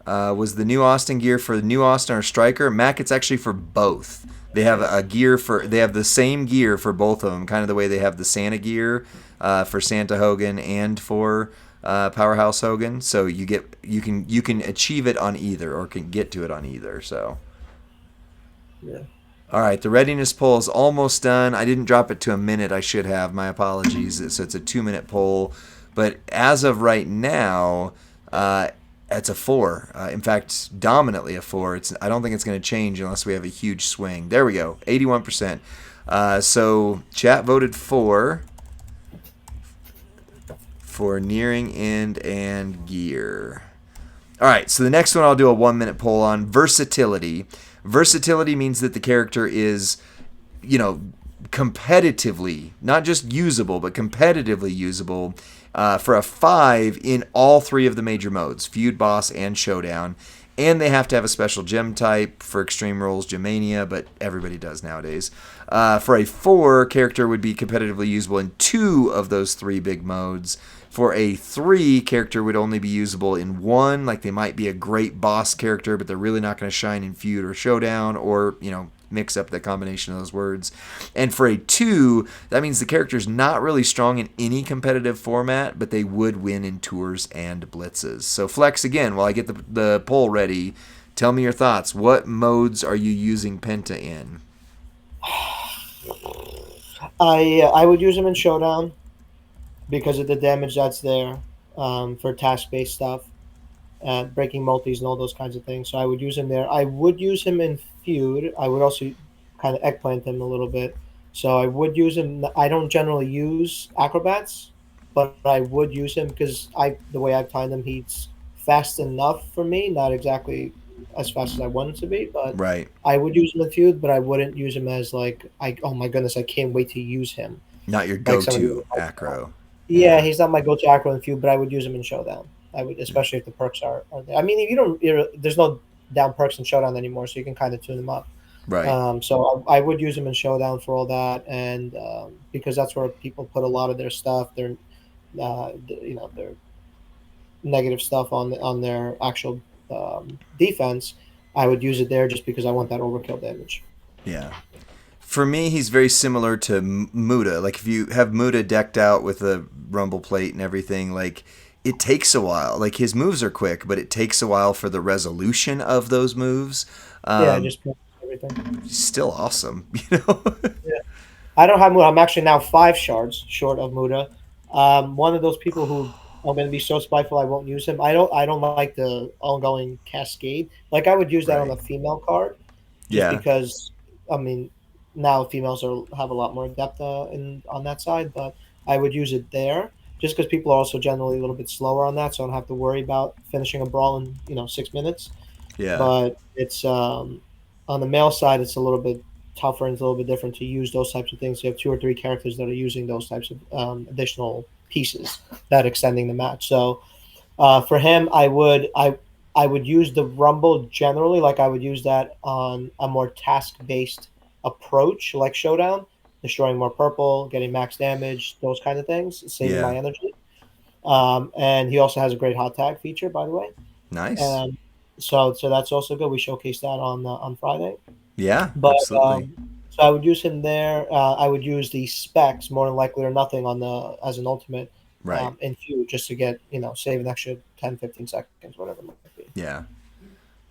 Was the new Austin gear for the new Austin or Striker? Mac, it's actually for both. They have they have the same gear for both of them, kind of the way they have the Santa gear for Santa Hogan and for Powerhouse Hogan. So you can achieve it on either, or can get to it on either. So all right, the readiness poll is almost done. I didn't drop it to a minute. I should have. My apologies. So it's a 2-minute poll, but as of right now, it's a 4. In fact, dominantly a 4. I don't think it's going to change unless we have a huge swing. There we go, 81%. So chat voted for nearing end and gear. All right, so the next one I'll do a 1-minute poll on versatility. Versatility means that the character is, competitively, not just usable, but competitively usable for a 5 in all 3 of the major modes, feud, boss, and showdown. and they have to have a special gem type for extreme roles, Gemmania, but everybody does nowadays. For a 4, character would be competitively usable in 2 of those 3 big modes. For a 3, character would only be usable in 1, like they might be a great boss character, but they're really not going to shine in feud or showdown, or, mix up the combination of those words. And for a 2, that means the character's not really strong in any competitive format, but they would win in tours and blitzes. So Flex, again, while I get the poll ready, tell me your thoughts. What modes are you using Penta in? I would use him in Showdown because of the damage that's there for task based stuff, breaking multis and all those kinds of things. So I would use him there. I would use him in feud. I would also kind of eggplant him a little bit. So I would use him. I don't generally use acrobats, but I would use him because the way I've timed him, he's fast enough for me. Not exactly as fast as I want him to be, but Right. I would use him in feud. But I wouldn't use him as like I. Oh my goodness, I can't wait to use him. Not your Like some of the go-to other acro. yeah, Yeah. he's not my go-to acro in feud, but I would use him in showdown. I would, especially if the perks are there. I mean, if you don't, there's no down perks in showdown anymore, so you can kind of tune them up. Right. So I would use him in showdown for all that, and because that's where people put a lot of their stuff, their negative stuff on their actual defense. I would use it there just because I want that overkill damage. Yeah. For me, he's very similar to Muda. Like if you have Muda decked out with a rumble plate and everything, like it takes a while. Like his moves are quick, but it takes a while for the resolution of those moves. Yeah, Um, just everything. he's still awesome, you know. I don't have Muda. I'm actually now 5 shards short of Muda. One of those people who I'm going to be so spiteful I won't use him. I don't like the ongoing cascade. Like I would use that on Right. the female card, just Yeah. because. I mean, now females have a lot more depth in on that side, but I would use it there just because people are also generally a little bit slower on that, so I don't have to worry about finishing a brawl in 6 minutes. Yeah. But it's on the male side, it's a little bit tougher and it's a little bit different to use those types of things. You have 2 or 3 characters that are using those types of additional pieces that extending the match. So for him, I would use the rumble generally, like I would use that on a more task based approach, like showdown, destroying more purple, getting max damage, those kind of things, saving Yeah. my energy. And he also has a great hot tag feature, by the way. Nice. And so that's also good. We showcased that on Friday. Yeah. But Absolutely. so I would use him there. I would use the specs more than likely or nothing on the as an ultimate Right. in few just to get save an extra 10, 15 seconds, whatever it might be. Yeah.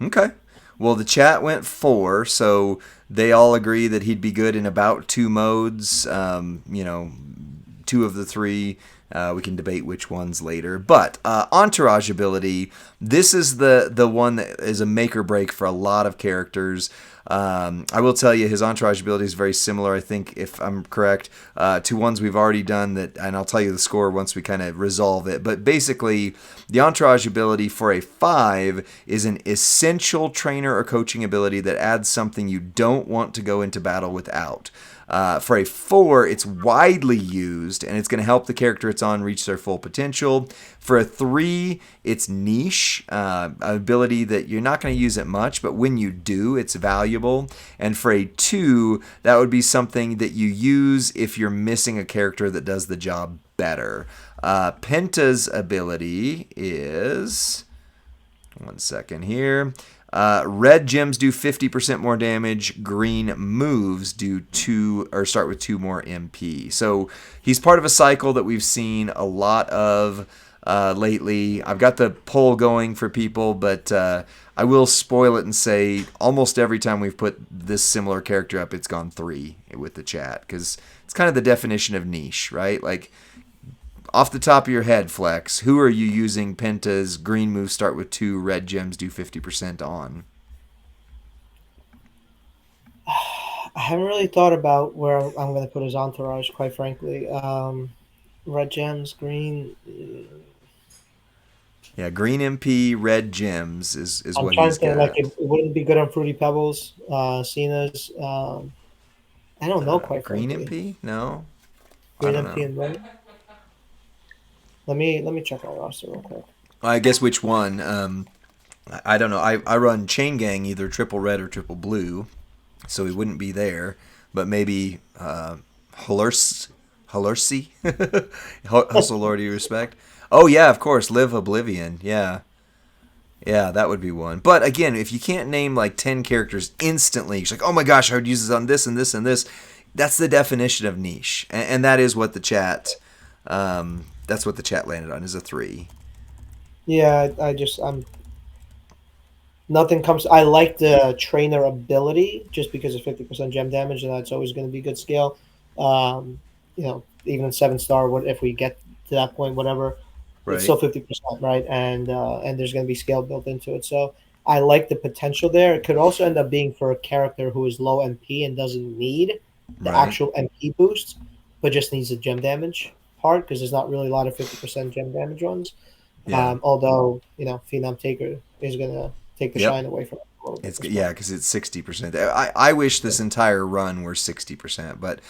Okay. Well, the chat went 4, so they all agree that he'd be good in about 2 modes. 2 of the 3. We can debate which ones later. But entourage ability, this is the one that is a make or break for a lot of characters. I will tell you, his entourage ability is very similar, I think, if I'm correct, to ones we've already done. And I'll tell you the score once we kind of resolve it. But basically, the entourage ability for a 5 is an essential trainer or coaching ability that adds something you don't want to go into battle without. For a 4, it's widely used, and it's going to help the character it's on reach their full potential. For a 3, it's niche, an ability that you're not going to use it much, but when you do, it's valuable. And for a 2, that would be something that you use if you're missing a character that does the job better. Penta's ability is... One second here. Red gems do 50% more damage. Green moves do 2 or start with 2 more MP. So he's part of a cycle that we've seen a lot of lately. I've got the poll going for people, but I will spoil it and say almost every time we've put this similar character up, it's gone 3 with the chat because it's kind of the definition of niche, right? Like, off the top of your head, Flex, who are you using Penta's green moves start with 2, red gems do 50% on? I haven't really thought about where I'm going to put his entourage, quite frankly. Red gems, green. Yeah, green MP, red gems is I'm what trying to he's think like got. it wouldn't be good on Fruity Pebbles, Cena's. I don't know, quite Green frankly. MP? No, I Green don't MP know. and red. Let me check our roster real quick. I guess which one? I don't know. I run Chain Gang either triple red or triple blue, so he wouldn't be there. But maybe Halursi, Hustle Lord you respect. Oh yeah, of course, Live Oblivion. Yeah, yeah, that would be one. But again, if you can't name like 10 characters instantly, it's like, oh my gosh, I would use this on this and this and this. That's the definition of niche, and that is what the chat. That's what the chat landed on is a 3. Yeah, I'm nothing comes. I like the trainer ability just because of 50% gem damage, and that's always going to be good scale. Even in 7-star, what if we get to that point, whatever, it's Right, still 50%, right? And there's going to be scale built into it. So I like the potential there. It could also end up being for a character who is low MP and doesn't need the right. actual MP boost, but just needs the gem damage part because there's not really a lot of 50% gem damage ones. Yeah. Although Phenom Taker is gonna take the Yep. shine away from it a little bit It's as yeah, well. because it's 60%. I wish this entire run were 60%, but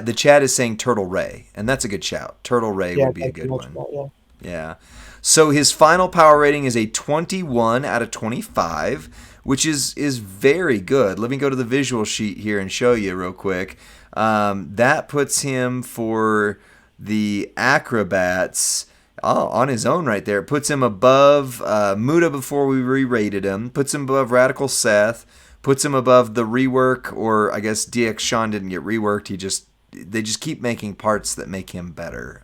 the chat is saying Turtle Ray, and that's a good shout. Turtle Ray Yeah, would be a thank you good much one. for that. Yeah. Yeah. So his final power rating is a 21 out of 25, which is very good. Let me go to the visual sheet here and show you real quick. That puts him for the acrobats. Oh, on his own right there. It puts him above Muda before we re-rated him. Puts him above Radical Seth. Puts him above the rework, or I guess DX Sean didn't get reworked. They just keep making parts that make him better.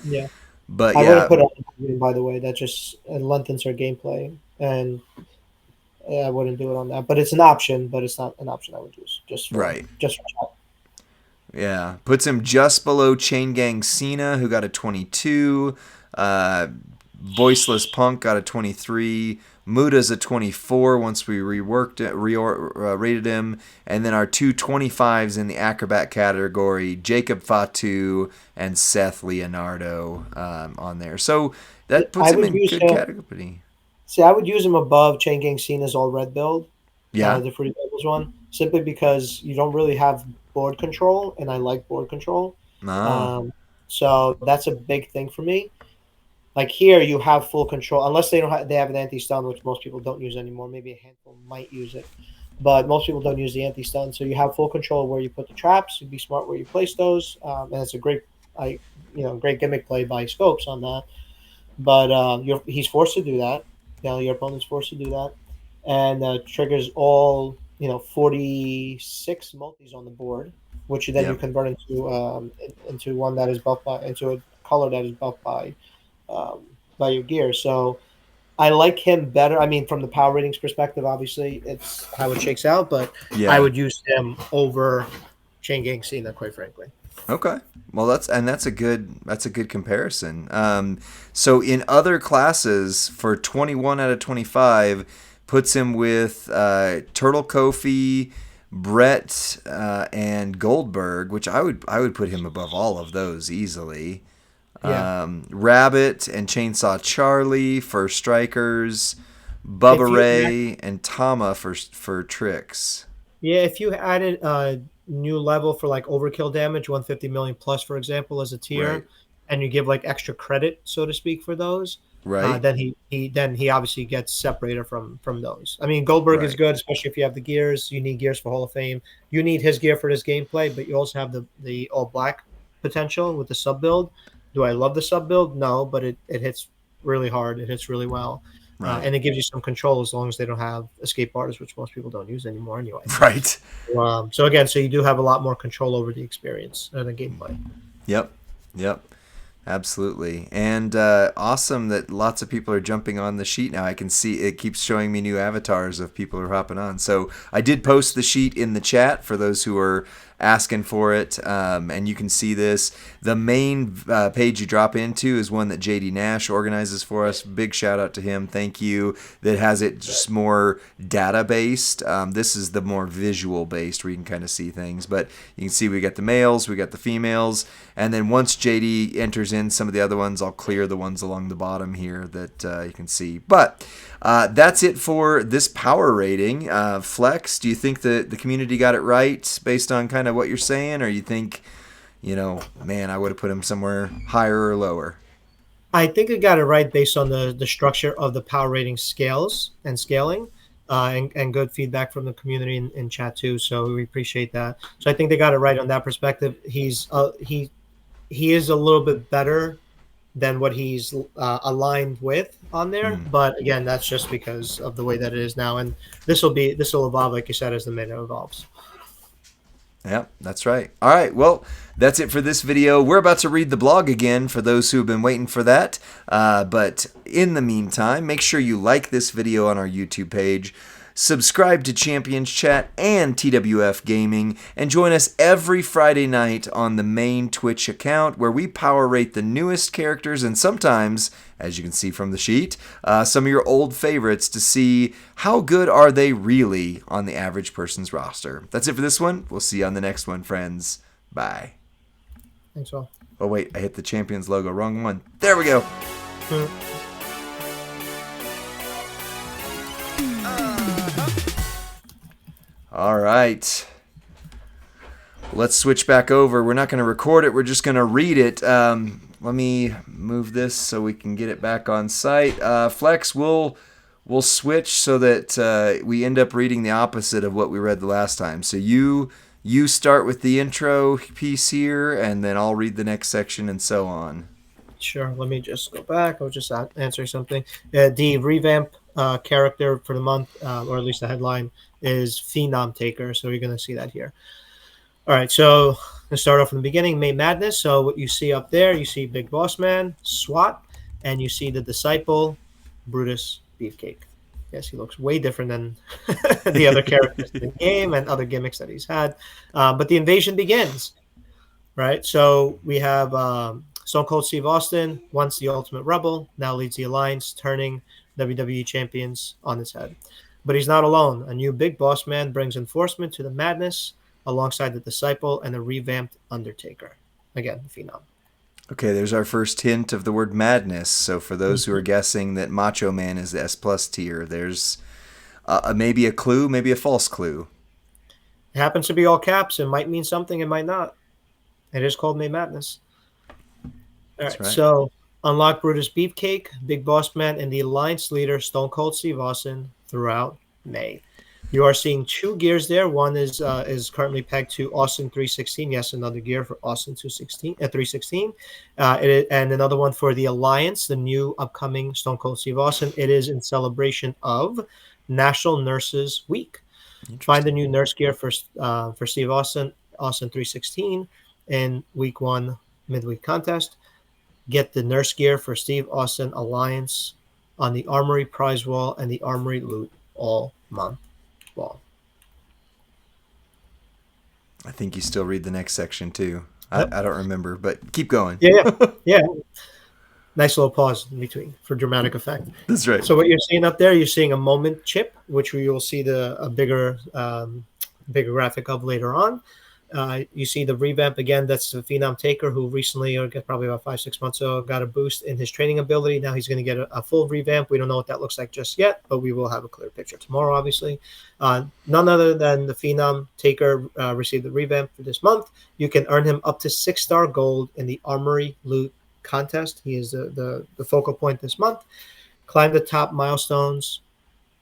Yeah. But I wouldn't yeah, put it on, by the way. That just lengthens our gameplay, and I wouldn't do it on that. But it's an option, but it's not an option I would use right. just for chat. Yeah, puts him just below Chain Gang Cena, who got a 22. Uh, Voiceless Punk got a 23. Muda's a 24 once we reworked it, rated him. And then our two 25s in the acrobat category, Jacob Fatu and Seth Leonardo on there. So that puts I him would in use good him. category. See, I would use him above Chain Gang Cena's all red build, Yeah? the Free Levels one, simply because you don't really have board control, and I like board control. Oh, Um, so that's a big thing for me. Like here, you have full control unless they have an anti stun, which most people don't use anymore. Maybe a handful might use it, but most people don't use the anti stun. So you have full control where you put the traps. You be smart where you place those, and it's a great gimmick play by Scopes on that. But he's forced to do that. Your opponent's forced to do that, and triggers all 46 multis on the board, which then you yep. convert into one that is buffed into a color that is buffed um, by your gear. So I like him better. I mean, from the power ratings perspective, obviously it's how it shakes out, but I Yeah. would use him over Chain Gang Cena, quite frankly. Okay. Well, that's a good comparison. So in other classes, for 21 out of 25, puts him with Turtle Kofi, Brett, and Goldberg, which I would put him above all of those easily. Yeah. Rabbit and Chainsaw Charlie for strikers, If Bubba you Ray and Tama for tricks. Yeah, if you added a new level for like overkill damage, 150 million plus, for example, as a Right. tier, and you give like extra credit, so to speak, for those, Right. then he obviously gets separated from those. I mean, Goldberg is Right. good, especially if you have the gears. You need gears for Hall of Fame. You need his gear for this gameplay, but you also have the all black potential with the sub build. Do I love the sub build? No, but it hits really hard. It hits really well. Right. And it gives you some control as long as they don't have escape bars, which most people don't use anymore anyway. Right. So you do have a lot more control over the experience and the gameplay. Yep. Yep. Absolutely. And awesome that lots of people are jumping on the sheet now. I can see it keeps showing me new avatars of people who are hopping on. So I did post the sheet in the chat for those who are asking for it. And you can see this. The main page you drop into is one that JD Nash organizes for us. Big shout out to him. Thank you. That has it just more data based. This is the more visual based where you can kind of see things. But you can see we got the males, we got the females. And then once JD enters in some of the other ones, I'll clear the ones along the bottom here that you can see. But that's it for this power rating. Flex, do you think the community got it right based on kind of what you're saying? Or you think, man, I would have put him somewhere higher or lower? I think I got it right based on the structure of the power rating scales and scaling, and good feedback from the community in chat too. So we appreciate that. So I think they got it right on that perspective. He is a little bit better than what he's aligned with on there, but again, that's just because of the way that it is now. And this will evolve, like you said, as the meta evolves. Yep, that's right. All right, well, that's it for this video. We're about to read the blog again for those who have been waiting for that. But in the meantime, make sure you like this video on our YouTube page, subscribe to Champions Chat and TWF Gaming, and join us every Friday night on the main Twitch account where we power rate the newest characters and sometimes, as you can see from the sheet, some of your old favorites to see how good are they really on the average person's roster. That's it for this one. We'll see you on the next one, friends. Bye. Thanks all. Oh, wait, I hit the Champions logo. Wrong one. There we go. All right. Let's switch back over. We're not going to record it. We're just going to read it. Let me move this so we can get it back on site. Flex, we'll switch so that we end up reading the opposite of what we read the last time. So you start with the intro piece here, and then I'll read the next section and so on. Sure. Let me just go back. I'll just answer something. The revamp character for the month, or at least the headline, is Phenom Taker. So you're going to see that here. All right. So let's start off from the beginning. May Madness. So what you see up there, you see Big Boss Man, SWAT, and you see the Disciple, Brutus Beefcake. Yes, he looks way different than the other characters in the game and other gimmicks that he's had. But the invasion begins. Right. So we have Stone Cold Steve Austin, once the Ultimate Rebel, now leads the Alliance, turning WWE champions on its head. But he's not alone. A new Big Boss Man brings enforcement to the Madness alongside the Disciple and the revamped Undertaker. Again, the Phenom. Okay, there's our first hint of the word madness. So for those who are guessing that Macho Man is the S+ tier, there's maybe a clue, maybe a false clue. It happens to be all caps. It might mean something, it might not. It is called May Madness. All right, so unlock Brutus Beefcake, Big Boss Man, and the Alliance leader Stone Cold Steve Austin throughout May. You are seeing two gears there. One is currently pegged to Austin 316. Yes, another gear for Austin 316. And another one for the Alliance, the new upcoming Stone Cold Steve Austin. It is in celebration of National Nurses Week. Find the new nurse gear for Steve Austin 316 in Week 1 midweek contest. Get the nurse gear for Steve Austin Alliance on the Armory prize wall and the Armory loot all month long. I think you still read the next section too. Yep. I don't remember, but keep going. Yeah. Nice little pause in between for dramatic effect. That's right. So what you're seeing up there, you're seeing a moment chip, which we will see a bigger graphic of later on. You see the revamp again. That's the Phenom Taker, who recently, or probably about 5-6 months ago, got a boost in his training ability. Now he's going to get a full revamp. We don't know what that looks like just yet, but we will have a clear picture tomorrow, obviously. None other than the Phenom Taker received the revamp for this month. You can earn him up to 6-star gold in the Armory Loot contest. He is the focal point this month. Climb the top milestones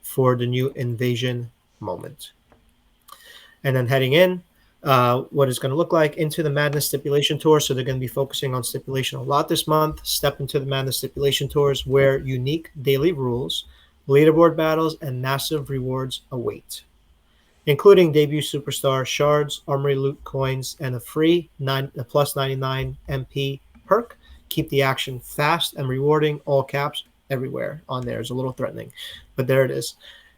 for the new invasion moment. And then heading in, what it's going to look like into the Madness Stipulation Tour. So they're going to be focusing on stipulation a lot this month. Step into the Madness Stipulation Tours where unique daily rules, leaderboard battles, and massive rewards await, including debut superstar shards, Armory loot coins, and a free plus 99 MP perk. Keep the action fast and rewarding, all caps everywhere on there. Is a little threatening, but there it is.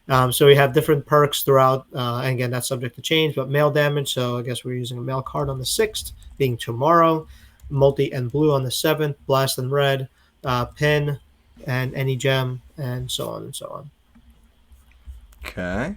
So we have different perks throughout. And again, that's subject to change, but mail damage. So I guess we're using a mail card on the 6th, being tomorrow. Multi and blue on the 7th, blast and red, pin, and any gem, and so on and so on. Okay.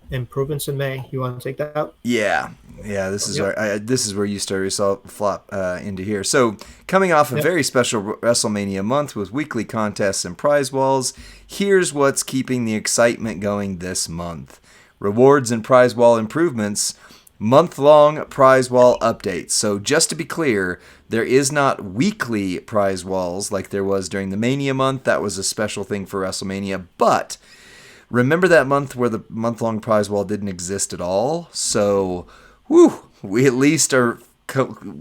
Improvements in May. You want to take that out? Yeah. This is where you start yourself flop into here. So coming off a very special WrestleMania month with weekly contests and prize walls, here's what's keeping the excitement going this month. Rewards and prize wall improvements month-long prize wall updates. So just to be clear, there is not weekly prize walls like there was during the Mania month. That was a special thing for WrestleMania. But remember that month where the month-long prize wall didn't exist at all? So, we at least are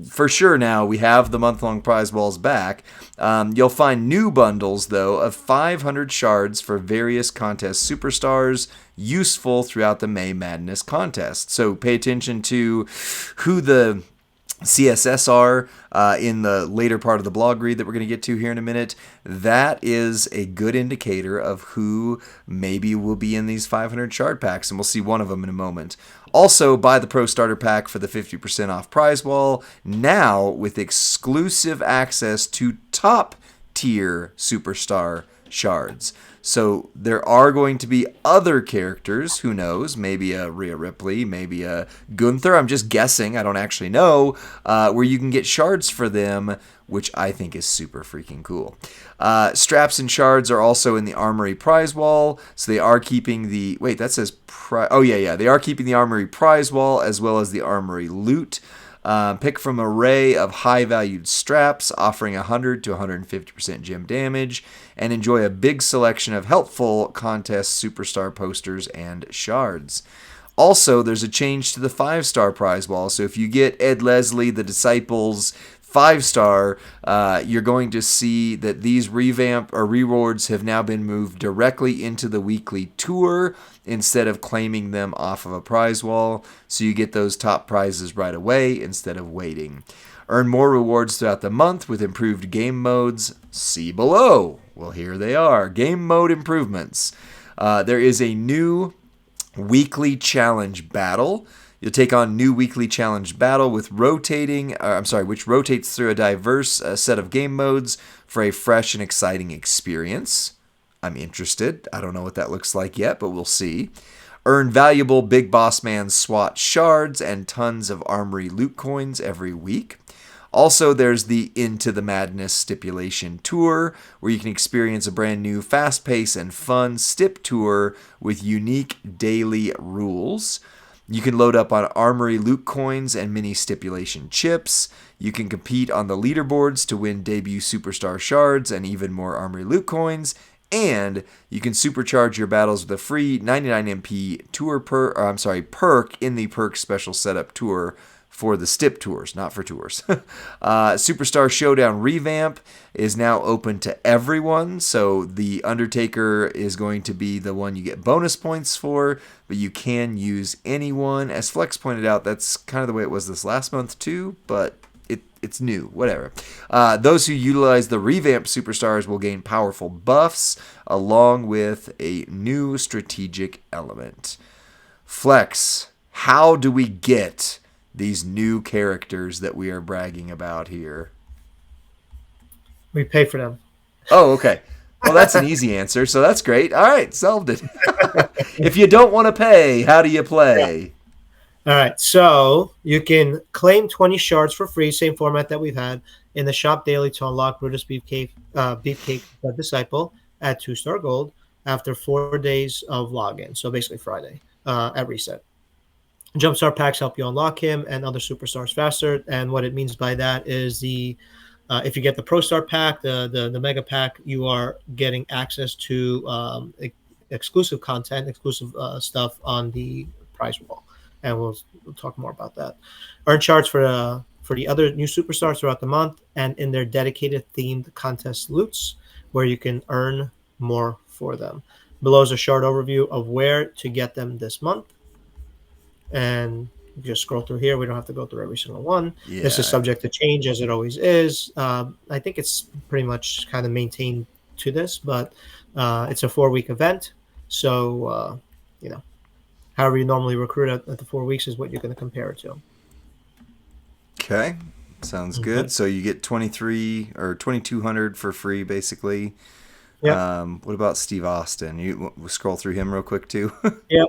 for sure now we have the month-long prize walls back. You'll find new bundles, though, of 500 shards for various contest superstars, useful throughout the May Madness contest. So pay attention to who the CSS are in the later part of the blog read that we're going to get to here in a minute. That is a good indicator of who maybe will be in these 500 shard packs, and we'll see one of them in a moment. Also, buy the Pro Starter Pack for the 50% off prize wall, now with exclusive access to top tier superstar shards. So there are going to be other characters, who knows, maybe a Rhea Ripley, maybe a Gunther, I'm just guessing, I don't actually know, where you can get shards for them, which I think is super freaking cool. Straps and shards are also in the Armory prize wall, so they are keeping the, wait, that says, they are keeping the Armory prize wall as well as the Armory loot. Pick from an array of high-valued straps offering 100 to 150% gem damage, and enjoy a big selection of helpful contest superstar posters and shards. Also, there's a change to the 5-star prize wall, so if you get Ed Leslie, the Disciples 5-star, you're going to see that these revamp or rewards have now been moved directly into the weekly tour instead of claiming them off of a prize wall, so you get those top prizes right away instead of waiting. Earn more rewards throughout the month with improved game modes. See below. Well, here they are. Game mode improvements. There is a new weekly challenge battle. You'll take on new weekly challenge battle with which rotates through a diverse set of game modes for a fresh and exciting experience. I'm interested. I don't know what that looks like yet, but we'll see. Earn valuable Big Boss Man SWAT shards and tons of Armory loot coins every week. Also, there's the Into the Madness stipulation tour, where you can experience a brand new fast-paced and fun stip tour with unique daily rules. You can load up on Armory loot coins and mini stipulation chips. You can compete on the leaderboards to win debut superstar shards and even more Armory loot coins. And you can supercharge your battles with a free 99MP perk in the perk special setup tour for the stip tours, not for tours. Superstar Showdown revamp is now open to everyone, so the Undertaker is going to be the one you get bonus points for, but you can use anyone. As Flex pointed out, that's kind of the way it was this last month too, but it's new, whatever. Those who utilize the revamped superstars will gain powerful buffs, along with a new strategic element. Flex, how do we get these new characters that we are bragging about here? We pay for them. Oh, okay. Well, that's an easy answer, so that's great. All right, solved it. If you don't want to pay, how do you play? Yeah. All right, so you can claim 20 shards for free, same format that we've had, in the shop daily to unlock Brutus Beefcake the Disciple at 2-star gold after 4 days of login. So basically Friday at reset. Jumpstart packs help you unlock him and other superstars faster. And what it means by that is if you get the Pro Star pack, the Mega pack, you are getting access to exclusive content, exclusive stuff on the prize wall. And we'll talk more about that. Earn shards for the other new superstars throughout the month and in their dedicated themed contest loots, where you can earn more for them. Below is a short overview of where to get them this month. And just scroll through here. We don't have to go through every single one. Yeah. This is subject to change, as it always is. I think it's pretty much kind of maintained to this, but it's a 4-week event. So, however you normally recruit at the 4 weeks is what you're going to compare it to. Okay. Sounds good. So you get 23 or 2,200 for free, basically. Yeah. What about Steve Austin? You scroll through him real quick, too? Yep.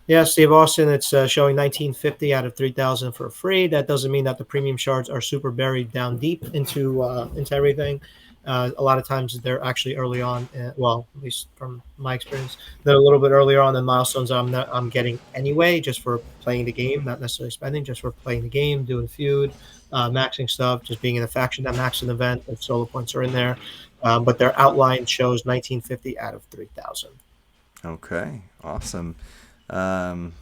Yeah, Steve Austin, it's showing 1,950 out of 3,000 for free. That doesn't mean that the premium shards are super buried down deep into everything. A lot of times they're actually early on. Well, at least from my experience, they're a little bit earlier on than milestones I'm getting anyway, just for playing the game, not necessarily spending, just for playing the game, doing feud, maxing stuff, just being in a faction that maxes an event if solo points are in there. But their outline shows 1950 out of 3,000. Okay, awesome. Um,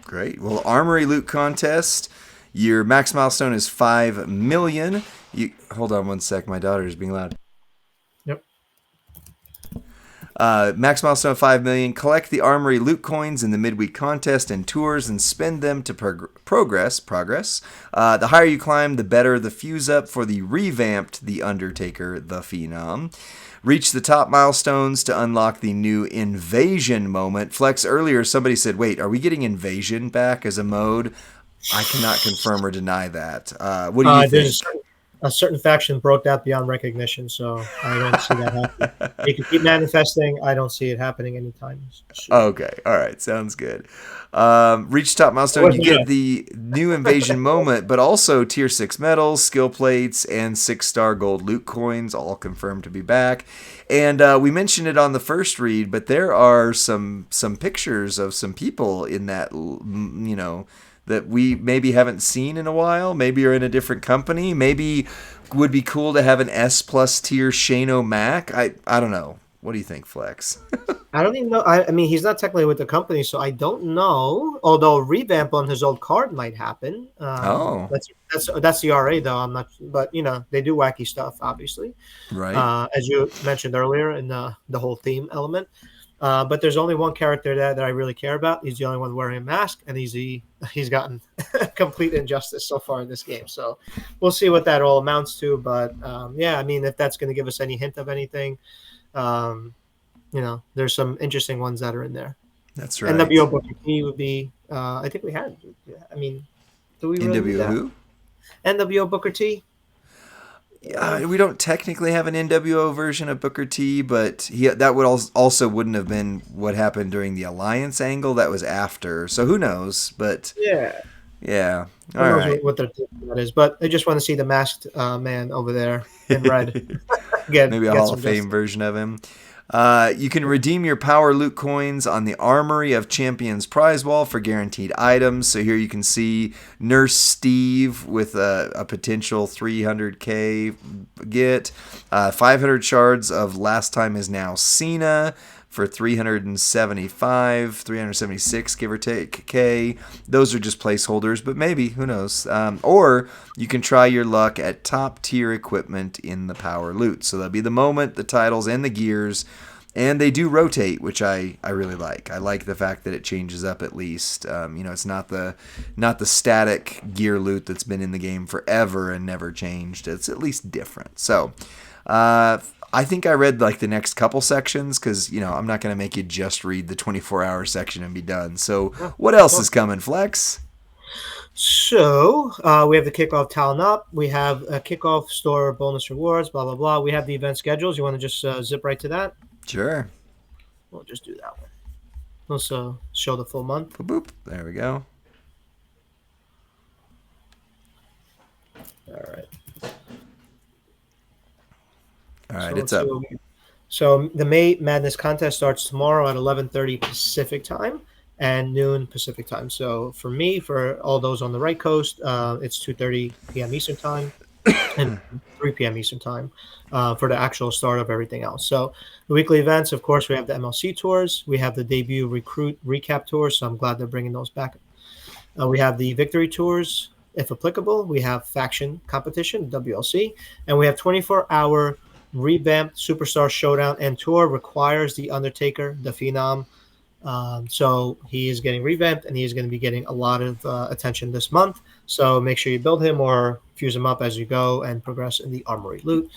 Great. Well, Armory Loot Contest. Your max milestone is 5 million. You hold on one sec. My daughter is being loud. Yep. Max milestone 5 million. Collect the Armory Loot coins in the midweek contest and tours and spend them to progress. The higher you climb, the better the fuse up for the revamped The Undertaker, the Phenom. Reach the top milestones to unlock the new Invasion moment. Flex, earlier somebody said, wait, are we getting Invasion back as a mode? I cannot confirm or deny that. What do you think? A certain faction broke out beyond recognition, so I don't see that happening. You can keep manifesting. I don't see it happening anytime soon. Okay, all right, sounds good. Reach top milestone, you get the new Invasion moment, but also tier 6 medals, skill plates, and 6-star gold loot coins, all confirmed to be back. And we mentioned it on the first read, but there are some pictures of some people in that, that we maybe haven't seen in a while. Maybe you're in a different company. Maybe would be cool to have an S+ tier Shane O'Mac. I don't know. What do you think, Flex? I don't even know. I mean, he's not technically with the company, so I don't know. Although a revamp on his old card might happen. That's the RA though. I'm not, but they do wacky stuff, obviously. Right. As you mentioned earlier in the whole theme element. But there's only one character that I really care about. He's the only one wearing a mask, and he's gotten complete injustice so far in this game. So we'll see what that all amounts to. But I mean, if that's going to give us any hint of anything. There's some interesting ones that are in there. That's right. NWO Booker T would be. I think we had. I mean, do we really NWO who? NWO Booker T. We don't technically have an NWO version of Booker T, but that would also wouldn't have been what happened during the Alliance angle. That was after, so who knows? But yeah. All right. What their that is, but I just want to see the masked man over there in red. Maybe a Hall of Fame version of him. You can redeem your power loot coins on the Armory of Champions prize wall for guaranteed items. So here you can see Nurse Steve with a potential 300k get. 500 shards of Last Time Is Now Cena for 376, give or take, K. Those are just placeholders, but maybe, who knows. Or you can try your luck at top tier equipment in the power loot. So that'll be the moment, the titles, and the gears. And they do rotate, which I really like. I like the fact that it changes up at least. It's not the static gear loot that's been in the game forever and never changed. It's at least different. So I think I read like the next couple sections because, I'm not going to make you just read the 24-hour section and be done. So what else is coming, Flex? So we have the kickoff talent up. We have a kickoff store bonus rewards, blah, blah, blah. We have the event schedules. You want to just zip right to that? Sure. We'll just do that one. Let's show the full month. Boop, boop. There we go. All right. All right, it's up. So the May Madness contest starts tomorrow at 11:30 Pacific time and noon Pacific time. So for me, for all those on the right coast, it's 2:30 p.m. Eastern time and 3 p.m. Eastern time for the actual start of everything else. So the weekly events, of course, we have the MLC tours. We have the debut recruit recap tours. So I'm glad they're bringing those back. We have the victory tours, if applicable. We have faction competition, WLC, and we have 24-hour revamped Superstar Showdown and Tour. Requires the Undertaker, the Phenom. So he is getting revamped, and he is going to be getting a lot of attention this month. So make sure you build him or fuse him up as you go and progress in the Armory loot.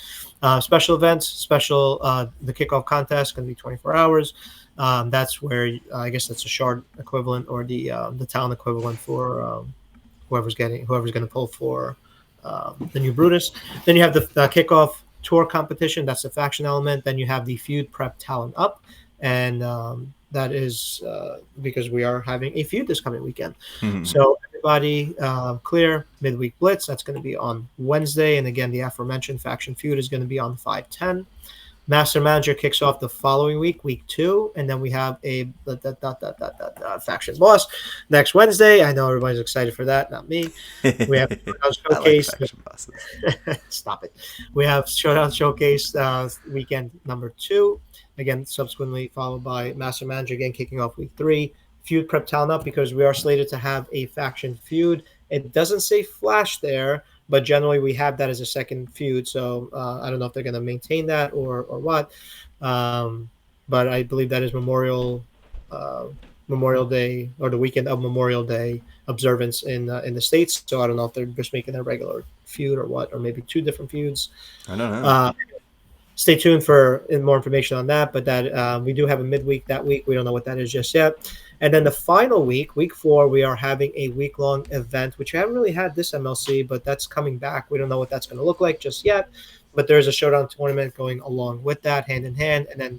Special events, the kickoff contest going to be 24 hours. That's where I guess that's a shard equivalent or the talent equivalent for whoever's going to pull for the new Brutus. Then you have the kickoff tour competition. That's the faction element. Then you have the feud prep talent up, and that is because we are having a feud this coming weekend. Mm-hmm. So everybody clear. Midweek Blitz, that's going to be on Wednesday. And again, the aforementioned Faction Feud is going to be on 5/10. Master Manager kicks off the following week, week 2, and then we have a Faction Boss next Wednesday. I know everybody's excited for that, not me. We have Showdown I like Showcase. faction bosses. Stop it. We have Showdown Showcase weekend number 2. Again, subsequently followed by Master Manager again kicking off week 3. Feud prep talent up because we are slated to have a faction feud. It doesn't say Flash there, but generally we have that as a second feud. So I don't know if they're going to maintain that or what. But I believe that is Memorial Day or the weekend of Memorial Day observance in the States. So I don't know if they're just making a regular feud or what, or maybe 2 different feuds. I don't know. Stay tuned for more information on that. But that we do have a midweek that week. We don't know what that is just yet. And then the final week, week 4, we are having a week-long event, which we haven't really had this MLC, but that's coming back. We don't know what that's going to look like just yet. But there's a showdown tournament going along with that, hand in hand. And then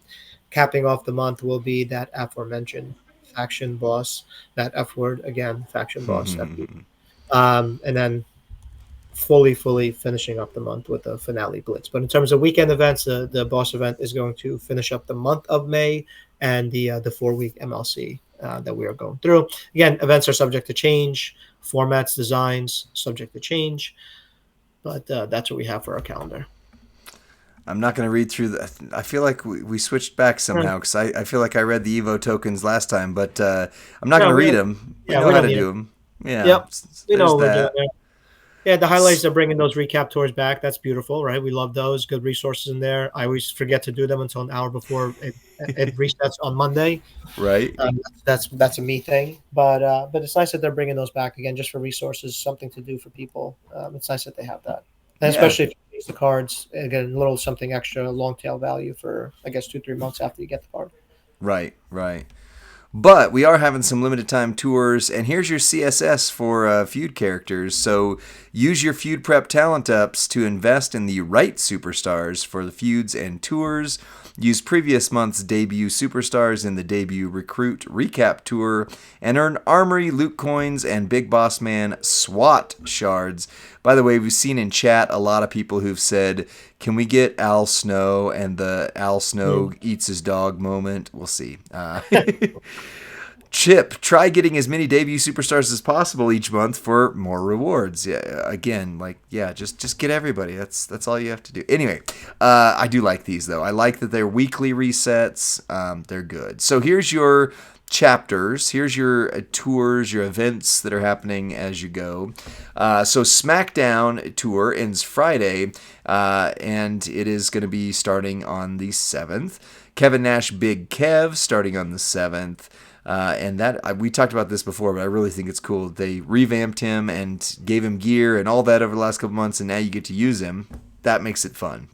capping off the month will be that aforementioned faction boss, that F word again, faction boss. And then fully finishing up the month with the finale blitz. But in terms of weekend events, the boss event is going to finish up the month of May and the 4-week MLC that we are going through. Again, events are subject to change, formats, designs subject to change, but that's what we have for our calendar. I'm not going to read through I feel like we switched back somehow because I feel like I read the Evo tokens last time, but I'm not going to read them. We know how to do them. Yeah. Yep. We know there's what we're that. doing there. Yeah, the highlights are bringing those recap tours back. That's beautiful, right? We love those. Good resources in there. I always forget to do them until an hour before it resets on Monday. Right. That's a me thing, but it's nice that they're bringing those back again, just for resources, something to do for people. It's nice that they have that, and especially if you use the cards again, a little something extra, long tail value for I guess 2-3 months after you get the card. Right. But we are having some limited time tours, and here's your CSS for feud characters. So use your feud prep talent ups to invest in the right superstars for the feuds and tours. Use previous month's debut superstars in the debut recruit recap tour, and earn armory, loot coins, and Big Boss Man SWAT shards. By the way, we've seen in chat a lot of people who've said, can we get Al Snow and the Al Snow eats his dog moment? We'll see. Chip, try getting as many debut superstars as possible each month for more rewards. Yeah, again, just get everybody. That's all you have to do. Anyway, I do like these though. I like that they're weekly resets. They're good. So here's your chapters. Here's your tours, your events that are happening as you go. So SmackDown tour ends Friday, and it is going to be starting on the 7th. Kevin Nash Big Kev starting on the 7th. And that we talked about this before, but I really think it's cool. They revamped him and gave him gear and all that over the last couple months, and now you get to use him. That makes it fun.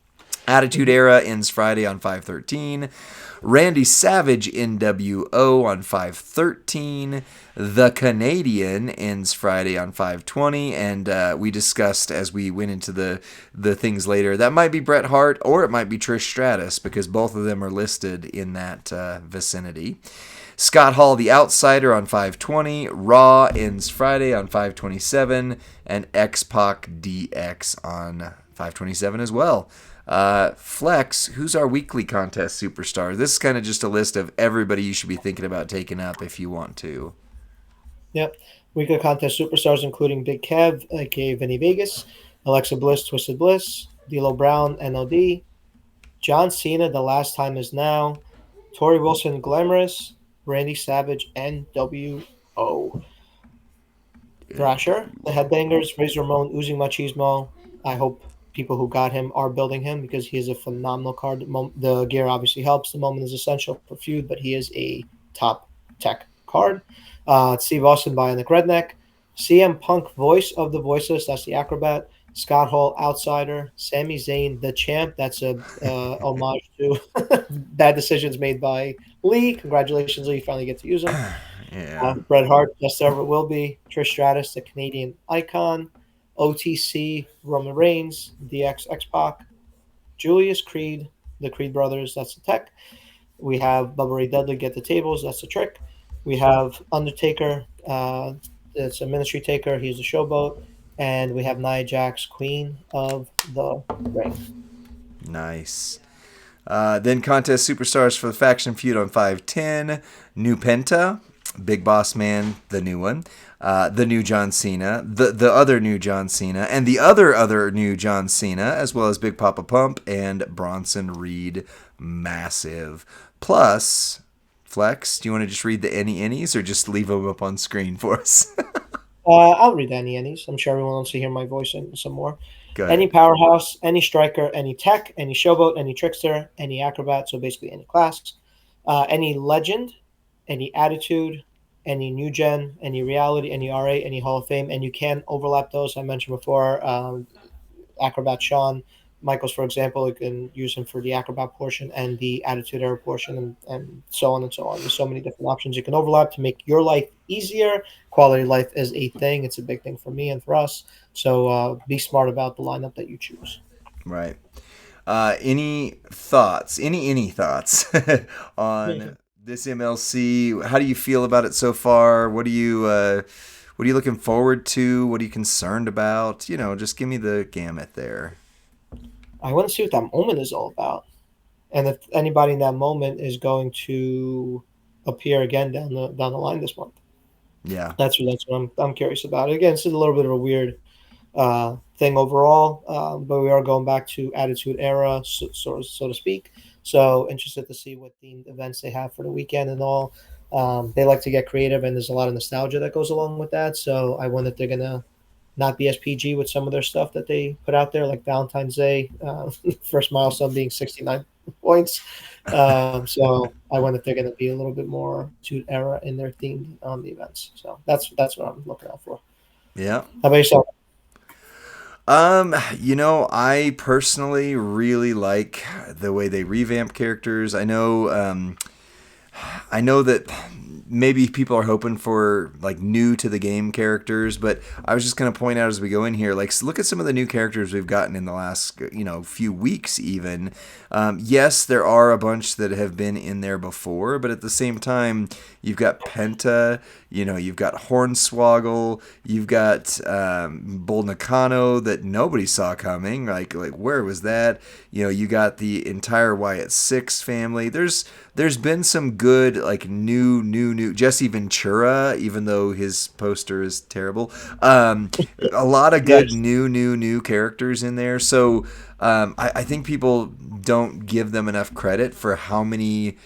Attitude Era ends Friday on 5/13. Randy Savage NWO on 5/13. The Canadian ends Friday on 5/20, and we discussed as we went into the things later, that might be Bret Hart or it might be Trish Stratus because both of them are listed in that vicinity. Scott Hall, The Outsider on 5/20. Raw ends Friday on 5/27. And X-Pac DX on 5/27 as well. Flex, who's our weekly contest superstar? This is kind of just a list of everybody you should be thinking about taking up if you want to. Yep. Weekly contest superstars including Big Kev, aka Vinny Vegas, Alexa Bliss, Twisted Bliss, D'Lo Brown, NOD, John Cena, The Last Time Is Now, Tori Wilson, Glamorous, Randy Savage, NWO. Thrasher, The Headbangers, Razor Ramon, Oozing Machismo. I hope people who got him are building him because he is a phenomenal card. The gear obviously helps. The moment is essential for feud, but he is a top tech card. Steve Austin, Bionic Redneck. CM Punk, Voice of the Voiceless. That's the Acrobat. Scott Hall, Outsider. Sami Zayn, The Champ. That's a homage to bad decisions made by Lee. Congratulations, Lee. You finally get to use him. Yeah. Bret Hart, Just Ever Will Be. Trish Stratus, the Canadian Icon. OTC, Roman Reigns. DX, X-Pac. Julius Creed, the Creed Brothers. That's the tech. We have Bubba Ray Dudley, Get the Tables. That's the trick. We have Undertaker, It's a Ministry Taker. He's a Showboat, and we have Nia Jax, Queen of the Ring. Nice. Then contest superstars for the faction feud on 510. New Penta, Big Boss Man, the new one. The new John Cena, the other new John Cena, and the other new John Cena, as well as Big Papa Pump and Bronson Reed, massive. Plus, Flex, do you want to just read the any-annies or just leave them up on screen for us? I'll read any Ennies. I'm sure everyone wants to hear my voice and some more. Go Any ahead. powerhouse, any striker, any tech, any showboat, any trickster, any acrobat, so basically any class, any legend, any attitude, any new gen, any reality, any RA, any Hall of Fame, and you can overlap those. I mentioned before, acrobat Sean Michaels, for example, you can use him for the acrobat portion and the attitude error portion, and so on and so on. There's so many different options you can overlap to make your life easier. Quality of life is a thing. It's a big thing for me and for us. So be smart about the lineup that you choose. Right. Any thoughts? Any thoughts on this MLC? How do you feel about it so far? What are you looking forward to? What are you concerned about? Just give me the gamut there. I want to see what that moment is all about, and if anybody in that moment is going to appear again down the line this month. Yeah. That's what I'm curious about. Again, it's a little bit of a weird thing overall, but we are going back to Attitude Era, so to speak. So interested to see what themed events they have for the weekend and all. They like to get creative, and there's a lot of nostalgia that goes along with that. So I wonder if they're gonna not be SPG with some of their stuff that they put out there, like Valentine's Day, first milestone being 69 points. So I wonder if they're going to be a little bit more to era in their theme on the events. So that's what I'm looking out for. Yeah. How about yourself? I personally really like the way they revamp characters. I know that maybe people are hoping for like new to the game characters, but I was just going to point out as we go in here, like look at some of the new characters we've gotten in the last few weeks even. Yes, there are a bunch that have been in there before, but at the same time, you've got Penta, you've got Hornswoggle, you've got Bull Nakano that nobody saw coming. Like where was that? You got the entire Wyatt Six family. There's been some good like new Jesse Ventura, even though his poster is terrible. A lot of good Yes. new characters in there. So I think people don't give them enough credit for how many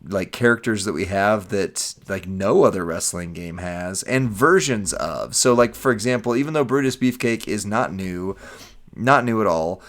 like characters that we have that like no other wrestling game has and versions of. So like for example, even though Brutus Beefcake is not new at all.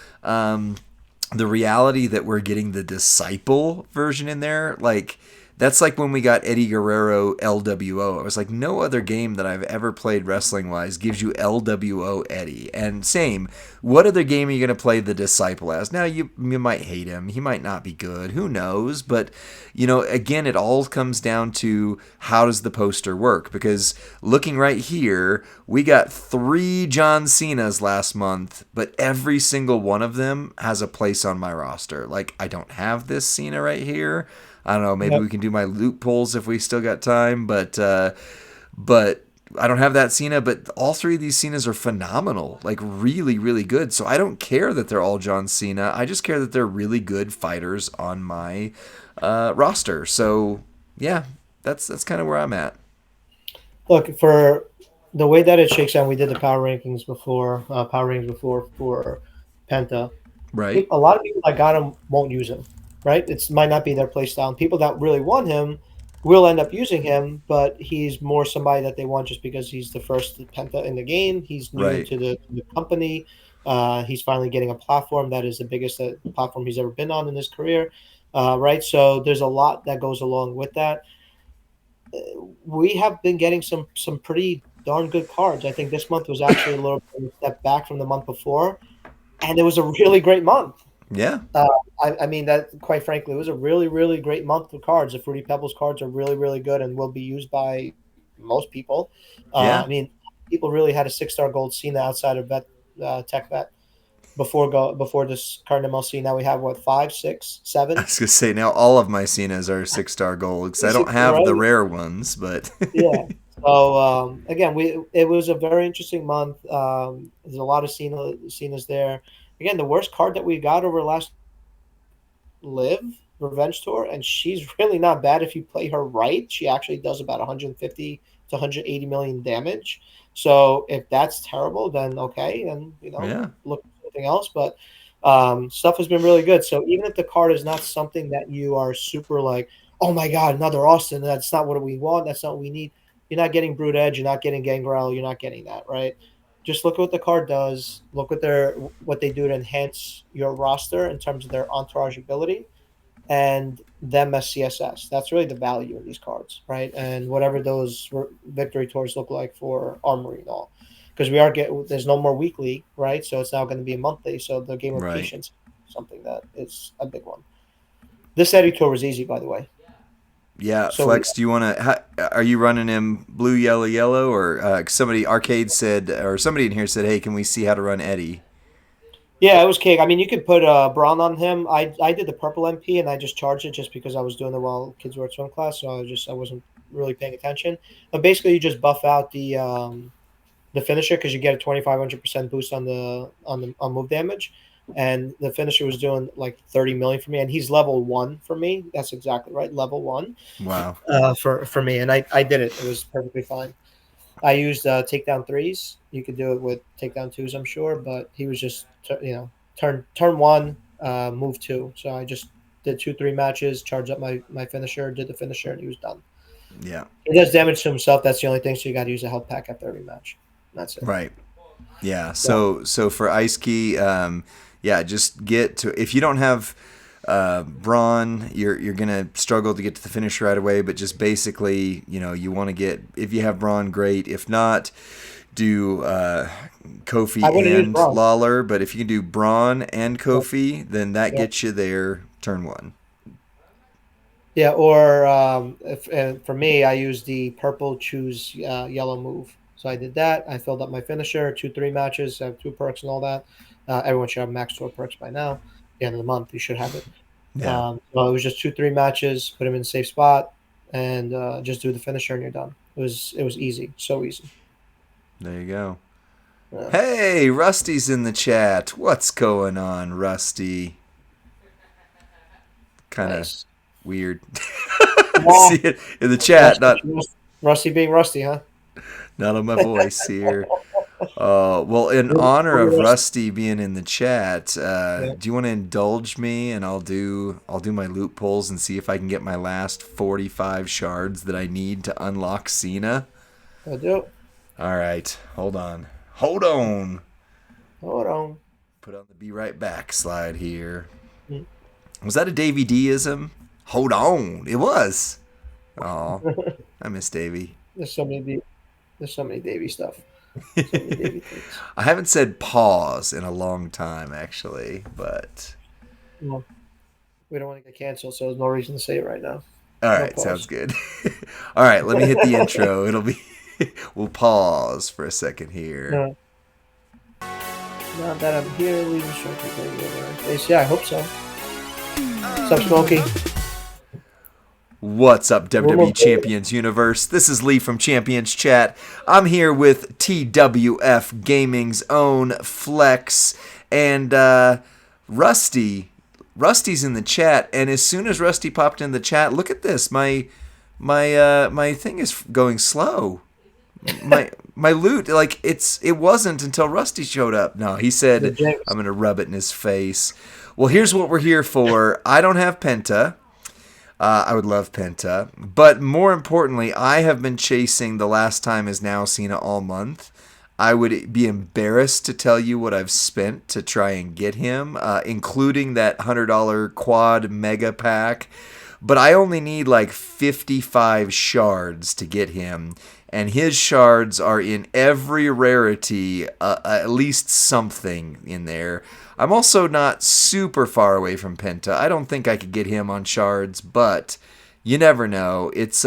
The reality that we're getting the Disciple version in there, like that's like when we got Eddie Guerrero LWO. I was like, no other game that I've ever played wrestling wise gives you LWO Eddie. And same, what other game are you going to play the Disciple as? Now you might hate him, he might not be good, who knows? But again, it all comes down to how does the poster work? Because looking right here, we got 3 John Cenas last month, but every single one of them has a place on my roster. Like I don't have this Cena right here. I don't know. Maybe Yep. we can do my loot pulls if we still got time, but I don't have that Cena. But all 3 of these Cenas are phenomenal, like really, really good. So I don't care that they're all John Cena. I just care that they're really good fighters on my roster. So yeah, that's kind of where I'm at. Look, for the way that it shakes out, we did the power rankings before for Penta. Right, A lot of people that got him won't use him, right? It might not be their play style. And people that really want him will end up using him, but he's more somebody that they want just because he's the first Penta in the game. He's new right. to the company. He's finally getting a platform that is the biggest platform he's ever been on in his career, right? So there's a lot that goes along with that. We have been getting some pretty darn good cards. I think this month was actually a little bit of a step back from the month before, and it was a really great month. Yeah, Uh, I mean that quite frankly, it was a really, really great month for cards. The Fruity Pebbles cards are really, really good and will be used by most people. yeah. I mean, people really had a 6-star gold Cena outside of Tech Bet before this current MLC. Now we have what, five, six, I seven? was gonna say now all of my Cenas are 6-star gold because I don't have the Right? rare ones, but Yeah. So again, we it was a very interesting month. There's a lot of Cena's there. Again, the worst card that we got over last Live Revenge Tour, and she's really not bad if you play her right. She actually does about 150 to 180 million damage. So if that's terrible, then okay, then Yeah. look at something else. But stuff has been really good. So even if the card is not something that you are super like, oh my god, another Austin, that's not what we want. That's not what we need. You're not getting Brood Edge. You're not getting Gangrel. You're not getting that, right? Just look at what the card does. Look at what they do to enhance your roster in terms of their entourage ability, and them as CSS. That's really the value of these cards, right? And whatever those victory tours look like for Armory and all, because there's no more weekly, right? So it's now going to be a monthly. So the game of Right. patience, something that is a big one. This Eddie tour was easy, by the way. Yeah, So Flex. Do you want to? Are you running him blue, yellow, yellow, or somebody Arcade said, or somebody in here said, "Hey, can we see how to run Eddie?" yeah, it was cake. I mean, you could put Braun on him. I did the purple MP and I just charged it just because I was doing it while kids were at swim class, so I wasn't really paying attention. But basically, you just buff out the finisher because you get a 2500% boost on move damage, and the finisher was doing like 30 million for me, and he's level 1 for me. That's exactly right, level 1 Wow. for me, and I did it. It was perfectly fine. I used takedown threes. You could do it with takedown twos, I'm sure, but he was just turn one, move two. So I just did 2-3 matches, charged up my finisher, did the finisher, and he was done. Yeah. He does damage to himself. That's the only thing. So you got to use a health pack after every match. That's it. Right. Yeah. So So for Ice Key, yeah, just get to if you don't have Braun, you're gonna struggle to get to the finish right away. But just basically, you want to get if you have Braun, great. If not, do I Kofi wouldn't use and Braun. Lawler. But if you can do Braun and Yeah, Kofi, then that yeah, gets you there turn one. yeah. Or if for me, I used the purple choose yellow move. So I did that. I filled up my finisher, 2-3 matches, I have 2 perks and all that. Everyone should have max 12 perks by now. At the end of the month, you should have it. Yeah. So it was just 2-3 matches, put him in a safe spot, and just do the finisher, and you're done. It was easy, so easy. There you go. Yeah. Hey, Rusty's in the chat. What's going on, Rusty? Kind of Nice. weird. Yeah. See it in the chat, Rusty being rusty, huh? not on my voice here. Well, in honor of Rusty. Rusty being in the chat, Yeah, do you want to indulge me and I'll do my loot pulls and see if I can get my last 45 shards that I need to unlock Cena? I do. All right, hold on. Hold on. Hold on. Put on the be right back slide here. Mm. Was that a Davey D-ism? Hold on. It was. Oh, I miss Davey. There's so many, there's so many Davy stuff. So many Davy things. I haven't said pause in a long time, actually, but Well, we don't want to get canceled, so there's no reason to say it right now. all No right, sounds pause. good. All right, let me hit the intro. It'll be we'll pause for a second here. No, now that I'm here, leaving structure thing over face. Yeah, I hope so. What's up, Smokey? What's up, WWE Rumor- Champions Universe? This is Lee from Champions Chat. I'm here with TWF Gaming's own Flex and Rusty. Rusty's in the chat, and as soon as Rusty popped in the chat, look at this. My thing is going slow. My loot, like it wasn't until Rusty showed up. No, he The said Jinx. I'm gonna rub it in his face. Well, here's what we're here for. I don't have Penta. I would love Penta. But more importantly, I have been chasing The Last Time Is Now Cena all month. I would be embarrassed to tell you what I've spent to try and get him, including that $100 quad mega pack. But I only need like 55 shards to get him. And his shards are in every rarity, at least something in there. I'm also not super far away from Penta. I don't think I could get him on shards, but you never know. It's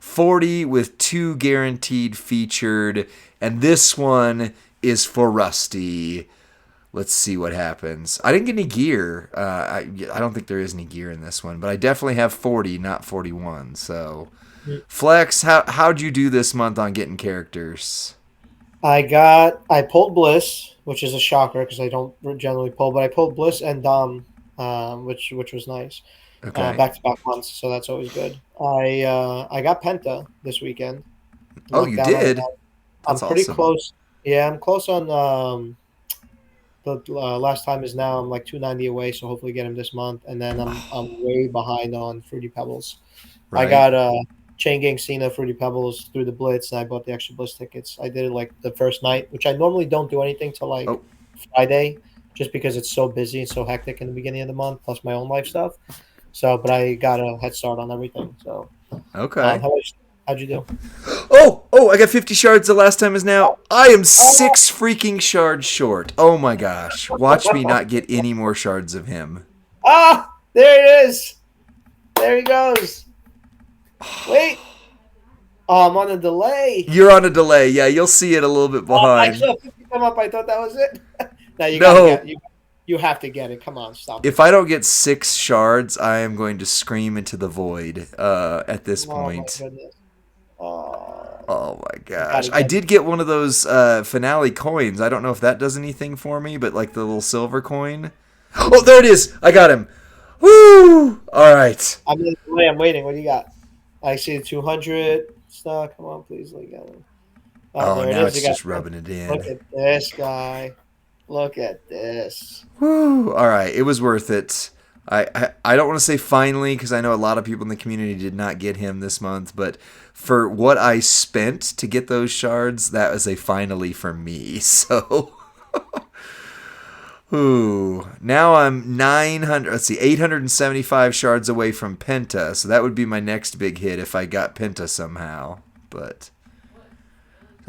40 with 2 guaranteed featured, and this one is for Rusty. let's see what happens. I didn't get any gear. I don't think there is any gear in this one, but I definitely have 40, not 41. So, Flex, how'd you do this month on getting characters? I pulled Bliss, which is a shocker because I don't generally pull, but I pulled Bliss and Dom, which was nice. Okay. Back to back months, so that's always good. I got Penta this weekend. Oh, Lucked you out on did? that. I'm That's pretty awesome. close. Yeah, I'm close on the last time is now. I'm like 290 away, so hopefully get him this month. And then I'm way behind on Fruity Pebbles. I Right? got Chain Gang Cena Fruity Pebbles through the Blitz, and I bought the extra Blitz tickets. I did it like the first night, which I normally don't do anything till like Oh, Friday, just because it's so busy and so hectic in the beginning of the month, plus my own life stuff. So, but I got a head start on everything. So, okay. how'd you do? Oh, I got 50 shards the last time is now. I am 6 freaking shards short. Oh my gosh. Watch me not get any more shards of him. Ah, there it is. There he goes. Wait. Oh, I'm on a delay. You're on a delay. Yeah, you'll see it a little bit I behind. saw 50 come up. I thought that was it. Now you got to No. get you. You have to get it. Come on, stop If it. I don't get 6 shards, I am going to scream into the void at this Oh my point. goodness. Oh, Oh my you got gosh. to I get it. did get one of those finale coins. I don't know if that does anything for me, but like the little silver coin. Oh, there it is. I got him. Woo! All right. I'm in the delay. I'm waiting. What do you got? I see the 200 stuff. Come on, please. Let me get it. Oh, Oh, there it now is. You it's got. just rubbing it Look in. at this guy. Look at this. Woo! All right, it was worth it. I don't want to say finally because I know a lot of people in the community did not get him this month, but for what I spent to get those shards, that was a finally for me. So, ooh, now I'm 900. Let's see, 875 shards away from Penta. So that would be my next big hit if I got Penta somehow. But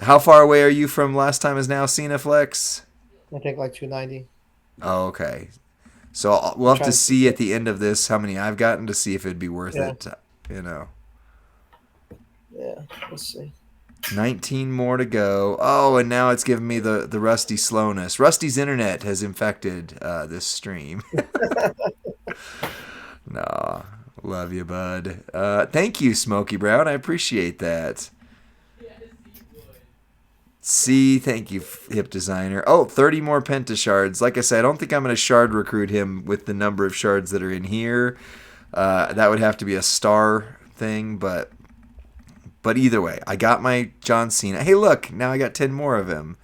how far away are you from last time is now Cena Flex? I think like 290. Oh, okay. So we'll I'm have to trying to. see at the end of this how many I've gotten to see if it'd be worth Yeah. it. You know, Yeah. Let's see. 19 more to go. Oh, and now it's giving me the Rusty slowness. Rusty's internet has infected this stream. Nah, love you, bud. Thank you, Smokey Brown. I appreciate that. See, thank you, Hip Designer. Oh, 30 more Penta shards. Like I said, I don't think I'm going to shard recruit him with the number of shards that are in here. That would have to be a star thing, but either way, I got my John Cena. Hey, look, now I got 10 more of him.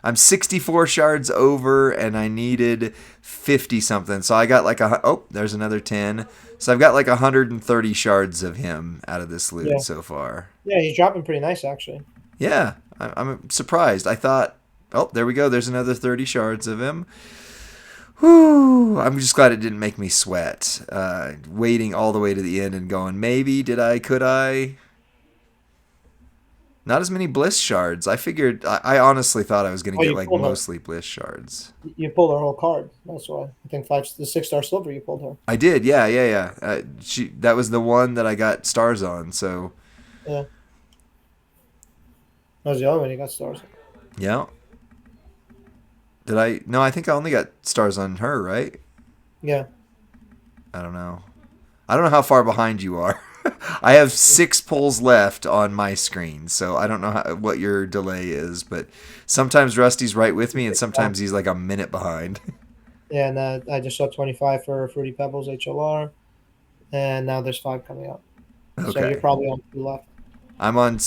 I'm 64 shards over, and I needed 50 something. So I got like there's another 10. So I've got like 130 shards of him out of this loot Yeah. so far. Yeah. He's dropping pretty nice actually. Yeah, I'm surprised. I thought, oh, there we go. There's another 30 shards of him. Whew. I'm just glad it didn't make me sweat. Waiting all the way to the end and going, maybe, could I? Not as many bliss shards. I figured, I honestly thought I was going Oh, to get you like pulled her. mostly bliss shards. You pulled her whole card. That's why. I think the 6-star silver. You pulled her. I did, yeah. That was the one that I got stars on, so Yeah. That was the other one you got stars. yeah. Did I? No, I think I only got stars on her, right? Yeah. I don't know. I don't know how far behind you are. I have 6 pulls left on my screen, so I don't know what your delay is, but sometimes Rusty's right with me, and sometimes he's like a minute behind. Yeah, and I just saw 25 for Fruity Pebbles HLR, and now there's 5 coming out. So you're Okay. probably on 2 left. I'm on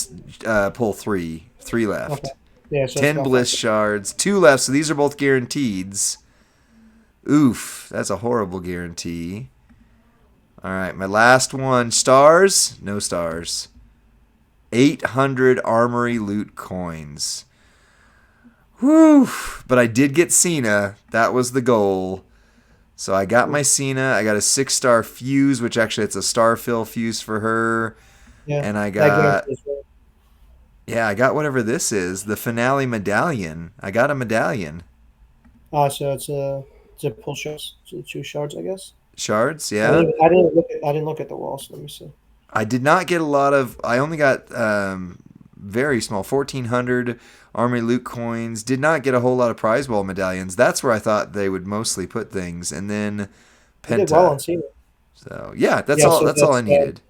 pull 3. 3 Okay. left. Yeah, so it's 10 about 5. bliss shards. 2 left, so these are both guaranteeds. Oof, that's a horrible guarantee. All right, my last one. Stars? No stars. 800 armory loot coins. Whew. But I did get Cena. That was the goal. So I got my Cena. I got a 6-star fuse, which actually it's a star fill fuse for her. Yeah. And I That got, guarantees it. yeah, I got whatever this is. The finale medallion. I got a medallion. So it's a pull shards. So 2 shards, I guess. Shards, I yeah. didn't, I didn't look at the walls. Let me see. I did not get a lot of. I only got very small, 1,400 Army Loot coins. Did not get a whole lot of prize wall medallions. That's where I thought they would mostly put things, and then You did well Penta. on Cena. So yeah, that's Yeah, all. so That's all I needed.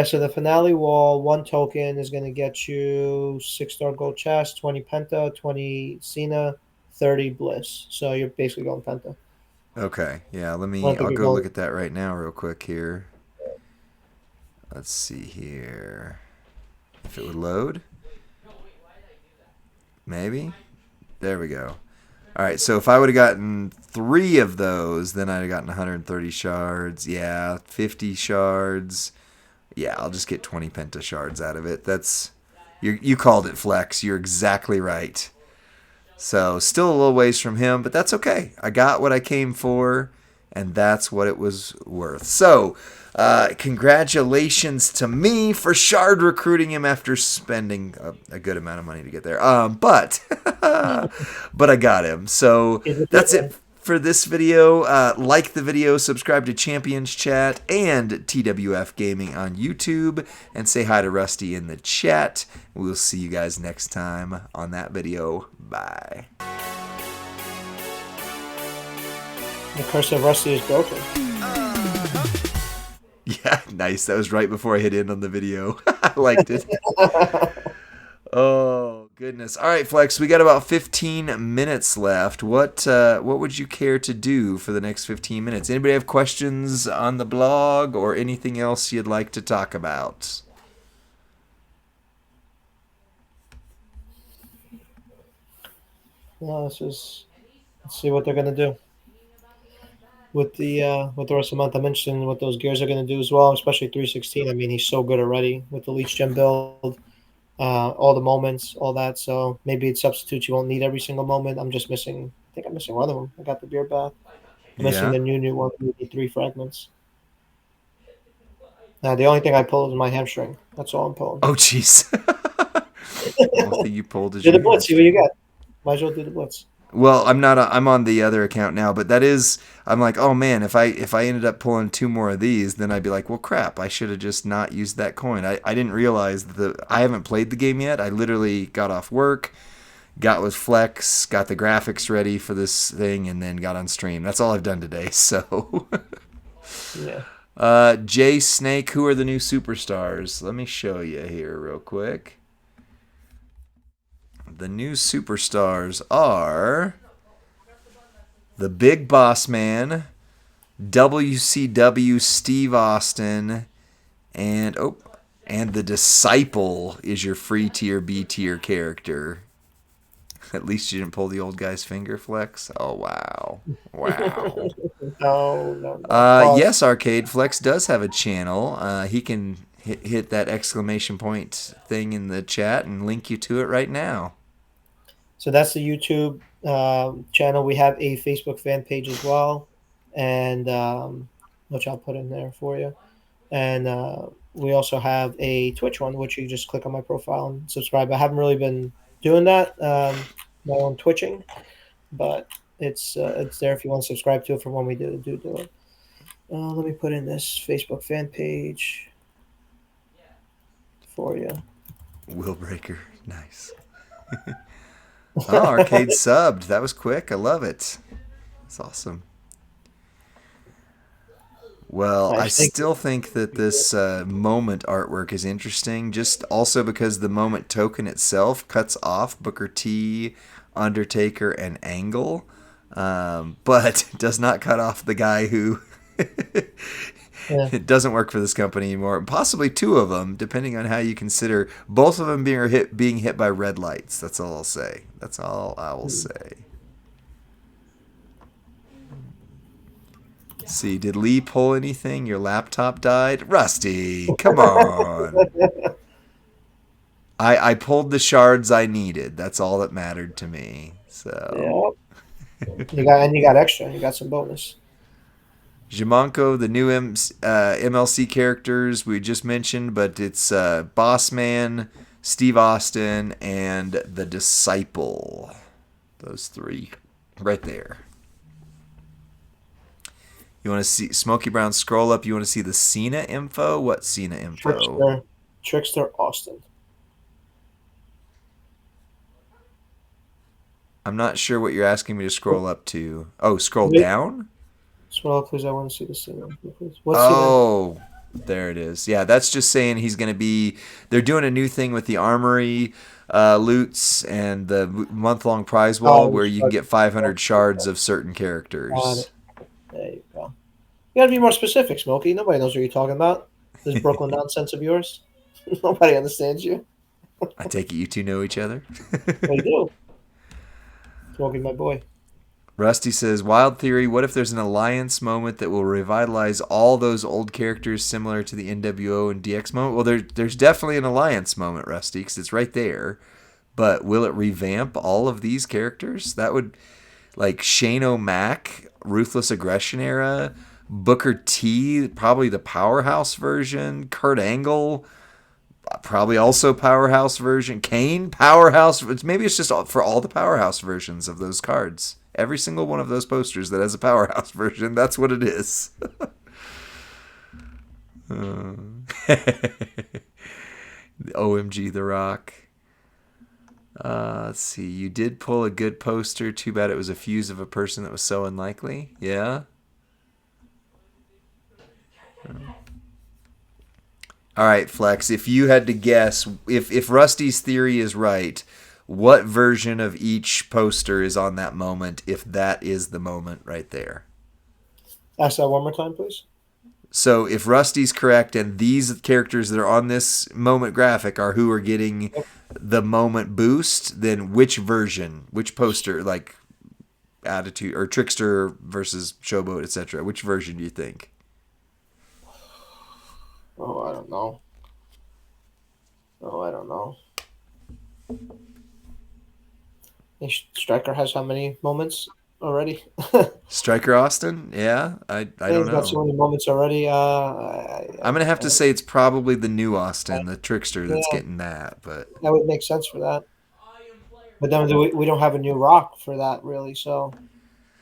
so the finale wall, one token is going to get you 6-star gold chest, 20 Penta, 20 Cena, 30 Bliss. So you're basically going Penta. Okay, yeah. I don't think I'll you're go look going. at that right now, real quick here. Let's see here. If it would load, maybe. There we go. All right, so if I would have gotten 3 of those, then I'd have gotten 130 shards. Yeah, 50 shards. Yeah, I'll just get 20 penta shards out of it. You called it, Flex. You're exactly right. So still a little ways from him, but that's okay. I got what I came for, and that's what it was worth. So congratulations to me for shard recruiting him after spending a good amount of money to get there. But but I got him. So He's a good that's one. it for this video. Like the video, subscribe to Champions Chat and TWF Gaming on YouTube, and say hi to Rusty in the chat. We'll see you guys next time on that video. Bye. The curse of Rusty is broken. Yeah, nice. That was right before I hit end on the video. I liked it. Oh, goodness. All right, Flex, we got about 15 minutes left. What would you care to do for the next 15 minutes? Anybody have questions on the blog or anything else you'd like to talk about? No, let's see what they're gonna do with the rest of the month. I'm interested in what those gears are gonna do as well, especially 316. I mean, he's so good already with the Leech Gem build, all the moments, all that. So maybe it's substitutes you won't need every single moment. I'm just missing. I think I'm missing one of them. I got the beer bath. I'm missing Yeah? the new one. We need 3 fragments. Now the only thing I pulled is my hamstring. That's all I'm pulling. Oh, jeez. Only thing you pulled is Do the your blitz. See what you hamstring. got. Might as well do the blitz. Well, I'm not. I'm on the other account now, but that is. I'm like, oh man, if I ended up pulling 2 more of these, then I'd be like, well, crap. I should have just not used that coin. I didn't realize I haven't played the game yet. I literally got off work, got with Flex, got the graphics ready for this thing, and then got on stream. That's all I've done today. So, Yeah. Jay Snake, who are the new superstars? Let me show you here real quick. The new superstars are the Big Boss Man, WCW Steve Austin, and the Disciple is your free tier B tier character. At least you didn't pull the old guy's finger, Flex. Oh wow, wow. No. Pause. Yes, Arcade Flex does have a channel. He can hit that exclamation point thing in the chat and link you to it right now. So that's the YouTube channel. We have a Facebook fan page as well, and which I'll put in there for you. And we also have a Twitch one, which you just click on my profile and subscribe. I haven't really been doing that, my own twitching, but it's there if you want to subscribe to it for when we do it. Let me put in this Facebook fan page for you. Will Breaker, nice. Oh, Arcade subbed. That was quick. I love it. That's awesome. Well, I Nice, thank you. still think that this moment artwork is interesting, just also because the moment token itself cuts off Booker T, Undertaker, and Angle, but does not cut off the guy who Yeah. it doesn't work for this company anymore. Possibly 2 of them, depending on how you consider both of them being hit by red lights. That's all I'll say. That's all I will say. See, did Lee pull anything? Your laptop died? Rusty, come on. I pulled the shards I needed. That's all that mattered to me. So, Yeah. You got extra. You got some bonus. Jamanko, the new MLC characters we just mentioned, but it's Boss Man, Steve Austin, and the Disciple. Those 3 right there. You want to see Smokey Brown scroll up? You want to see the Cena info? What Cena info? Trickster Austin. I'm not sure what you're asking me to scroll up to. Oh, scroll Wait, down? scroll up, please. I want to see the scene. Please. What scene? Oh, there it is. Yeah, that's just saying he's going to be. They're doing a new thing with the armory loots and the month long prize wall Oh, where you can get 500 shards of certain got it. characters. There you go. You gotta be more specific, Smokey. Nobody knows what you're talking about. This Brooklyn nonsense of yours. Nobody understands you. I take it you two know each other. They do. Smokey, my boy. Rusty says, Wild theory, what if there's an alliance moment that will revitalize all those old characters similar to the NWO and DX moment? Well, there's definitely an alliance moment, Rusty, because it's right there. But will it revamp all of these characters? That would, like, Shane O'Mac, Ruthless Aggression era, Booker T, probably the Powerhouse version, Kurt Angle, probably also Powerhouse version, Kane, Powerhouse. Maybe it's just for all the Powerhouse versions of those cards. Every single one of those posters that has a Powerhouse version, that's what it is. OMG The Rock. Let's see. You did pull a good poster. Too bad it was a fuse of a person that was so unlikely. Yeah. All right, Flex. If you had to guess, if Rusty's theory is right, what version of each poster is on that moment? If that is the moment right there. Ask that one more time, please. So if Rusty's correct and these characters that are on this moment graphic are who are getting the moment boost, then which version, which poster, like Attitude or Trickster versus Showboat, etc., which version do you think? Oh, I don't know. Oh, I don't know. Striker has how many moments already? Striker Austin? Yeah, I don't He's got so know. many moments already. I'm gonna have to say it's probably the new Austin, the Trickster, that's Yeah, getting that, but that would make sense for that. But then we don't have a new rock for that really, so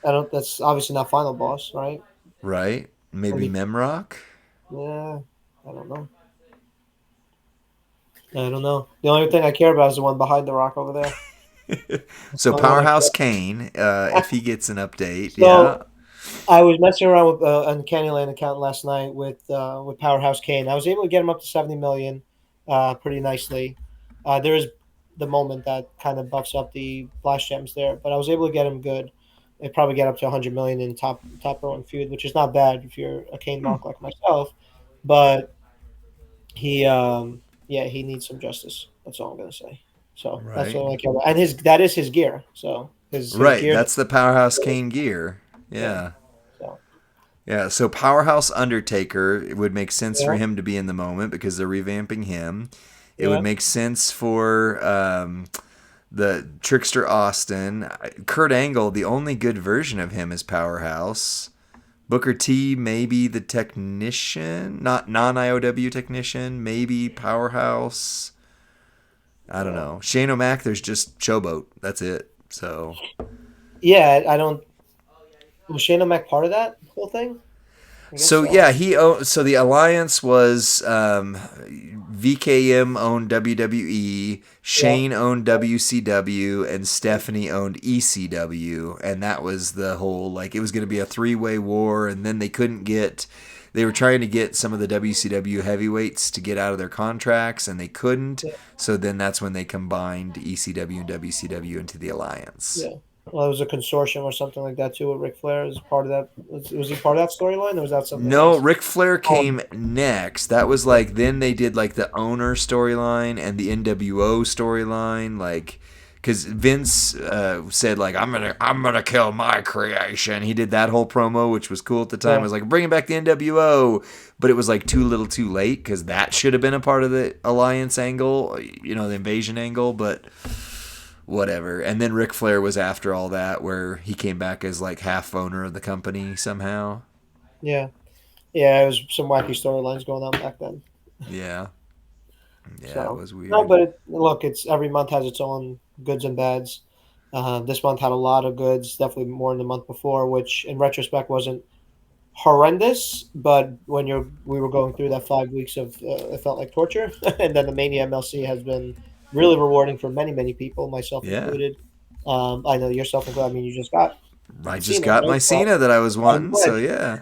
I don't. That's obviously not final boss, right? right? I Maybe mean, Memrock? yeah, I don't know. I don't know. The only thing I care about is the one behind the rock over there. That's So the only one I Powerhouse care Kane, if he gets an update, So yeah. I was messing around with an Candyland account last night with Powerhouse Kane. I was able to get him up to 70 million, pretty nicely. There is the moment that kind of buffs up the flash gems there, but I was able to get him good. They probably get up to 100 million in top row and feud, which is not bad if you're a Kane mark like myself. But yeah, he needs some justice. That's all I'm gonna say. So that's Right. all I care about. And that is his gear. So his Right, gear. that's the Powerhouse Kane gear. Yeah. Yeah. So Yeah, so Powerhouse Undertaker, it would make sense for yeah, him to be in the moment because they're revamping him. It would yeah. make sense for the Trickster Austin. Kurt Angle, the only good version of him is Powerhouse. Booker T, maybe the technician, not non IOW technician, maybe Powerhouse. I don't Yeah. know. Shane O'Mac, there's just Showboat. That's it. So Yeah, I don't. Was Shane O'Mac part of that whole thing? I guess So so. yeah, so the alliance was VKM owned WWE, Yeah, Shane owned WCW, and Stephanie owned ECW, and that was the whole like it was going to be a three-way war, and then they were trying to get some of the WCW heavyweights to get out of their contracts, and they couldn't. yeah, So then that's when they combined ECW and WCW into the alliance. yeah. Well, it was a consortium or something like that too with Ric Flair as part of that. Was he part of that storyline, or was that something No, else? Ric Flair Oh, came next. That was like then they did like the owner storyline and the NWO storyline, like because Vince said like I'm gonna kill my creation. He did that whole promo, which was cool at the time. It yeah, was like bringing back the NWO, but it was like too little, too late because that should have been a part of the alliance angle, the invasion angle, but whatever. And then Ric Flair was after all that, where he came back as like half owner of the company somehow. yeah, yeah. It was some wacky storylines going on back then. Yeah. Yeah, it So was no, weird. but look, it's every month has its own goods and bads. This month had a lot of goods, definitely more than the month before, which in retrospect wasn't horrendous. But when we were going through that 5 weeks of it felt like torture, and then the Mania MLC has been really rewarding for many people, myself Yeah. included. I know yourself included. I mean, you just got I just Cena, got right? my Cena that I was I'm wanting, glad. so yeah.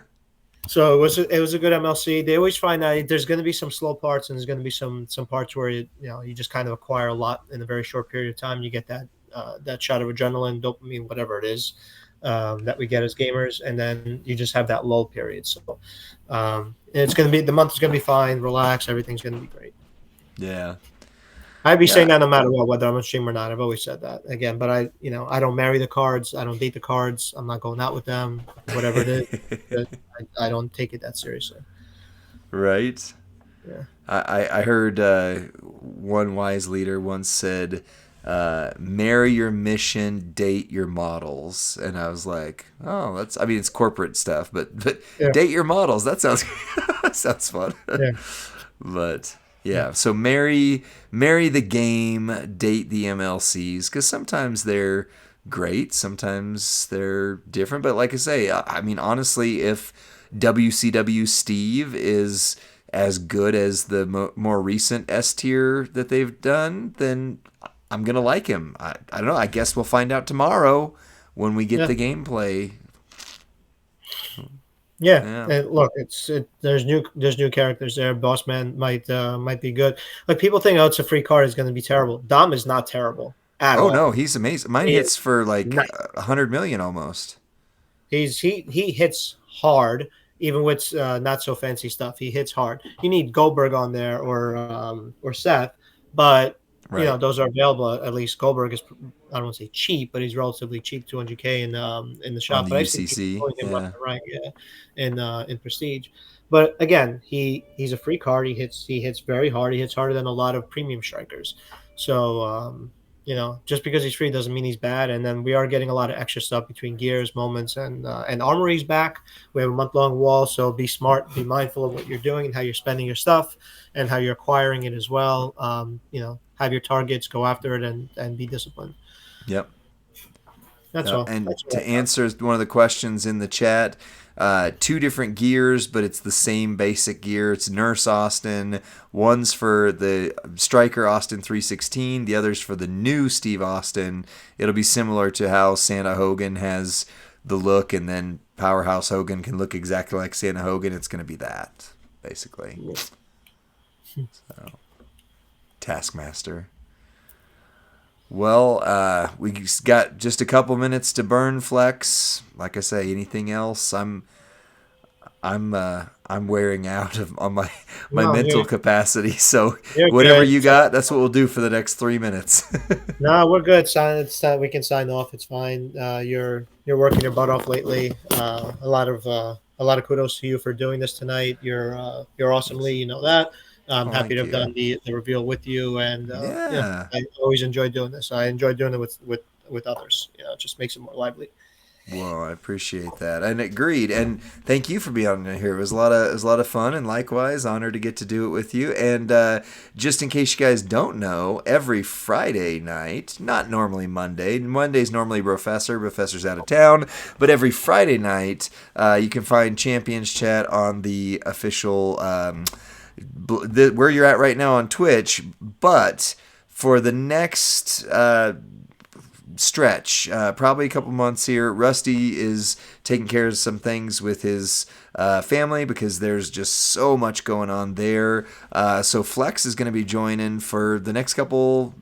So it was a good MLC. They always find that there's going to be some slow parts and there's going to be some parts where you just kind of acquire a lot in a very short period of time. You get that shot of adrenaline, dopamine, whatever it is, that we get as gamers, and then you just have that lull period. So it's going to be the month is going to be fine. Relax, everything's going to be great. Yeah. I'd be saying Yeah. that no matter what, whether I'm on stream or not. I've always said that again, but I don't marry the cards. I don't date the cards. I'm not going out with them. Whatever it is, I don't take it that seriously. Right. Yeah. I heard one wise leader once said, "Marry your mission, date your models," and I was like, "Oh, that's. I mean, it's corporate stuff, but Yeah. date your models. That sounds that sounds fun." Yeah. But Yeah. yeah, so marry the game, date the MLCs, because sometimes they're great, sometimes they're different. But like I say, I mean, honestly, if WCW Steve is as good as the more recent S tier that they've done, then I'm gonna like him. I don't know. I guess we'll find out tomorrow when we get Yeah. the gameplay. Yeah. Yeah. And look, there's new characters there. Boss Man might be good. Like people think, oh, it's a free card, it's going to be terrible. Dom is not terrible at Oh all. no, he's amazing. Mine He is hits for like nice. 100 million almost. He hits hard, even with not so fancy stuff. He hits hard. You need Goldberg on there or Seth, but Right. those are available. At least Goldberg is, I don't want to say cheap, but he's relatively cheap, 200K in the On shop. the But I've seen people UCC. pulling him left Yeah. and right, yeah, in Prestige. But again, he's a free card. He hits very hard. He hits harder than a lot of premium strikers. So just because he's free doesn't mean he's bad. And then we are getting a lot of extra stuff between gears, moments, and armory's back. We have a month long wall, so be smart, be mindful of what you're doing and how you're spending your stuff, and how you're acquiring it as well. Have your targets, go after it, and be disciplined. Yep. That's Yeah, all. and That's to all. answer one of the questions in the chat, two different gears, but it's the same basic gear. It's Nurse Austin. One's for the Striker Austin 316. The other's for the new Steve Austin. It'll be similar to how Santa Hogan has the look, and then Powerhouse Hogan can look exactly like Santa Hogan. It's going to be that, basically. So, Taskmaster. Well, we got just a couple minutes to burn, Flex. Like I say, anything else? I'm wearing out of on my No, mental capacity. So you're whatever good. you So, got, that's what we'll do for the next 3 minutes. no, we're good. We can sign off. It's fine. You're working your butt off lately. A lot of kudos to you for doing this tonight. You're awesome, Lee. You know that. I'm Oh, happy to thank have done you. the reveal with you, and Yeah. I always enjoy doing this. I enjoy doing it with others. It just makes it more lively. Well, I appreciate that, and agreed. And thank you for being on here. It was a lot of fun, and likewise, honored to get to do it with you. And just in case you guys don't know, every Friday night, not normally Monday. Monday's normally Professor. Professor's out of town, but every Friday night, you can find Champions Chat on the official where you're at right now on Twitch. But for the next stretch, probably a couple months here. Rusty is taking care of some things with his family because there's just so much going on there. So Flex is going to be joining for the next couple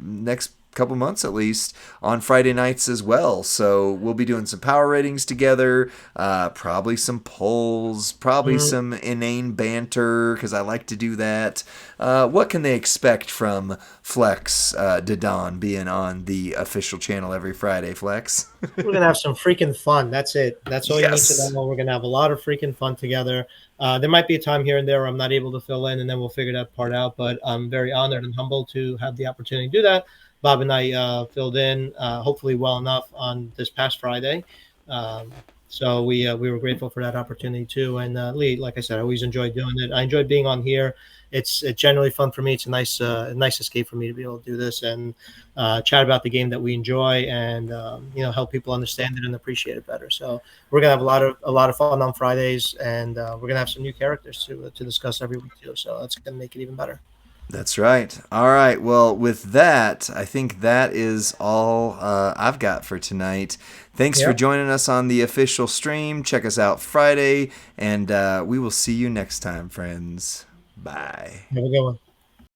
months at least on Friday nights as well. So we'll be doing some power ratings together, probably some polls, probably Mm, some inane banter because I like to do that. What can they expect from Flex Dadon being on the official channel every Friday, Flex? we're gonna have some freaking fun. That's it. That's all you need to Yes. know. We're gonna have a lot of freaking fun together. There might be a time here and there where I'm not able to fill in, and then we'll figure that part out. But I'm very honored and humbled to have the opportunity to do that. Bob and I filled in, hopefully well enough on this past Friday. So we were grateful for that opportunity too. And Lee, like I said, I always enjoy doing it. I enjoy being on here. It's generally fun for me. It's a nice escape for me to be able to do this and chat about the game that we enjoy and help people understand it and appreciate it better. So we're gonna have a lot of fun on Fridays, and we're gonna have some new characters to discuss every week too. So that's gonna make it even better. That's right. All right. Well, with that, I think that is all I've got for tonight. Thanks for Yep. joining us on the official stream. Check us out Friday, and we will see you next time, friends. Bye. Have a good one.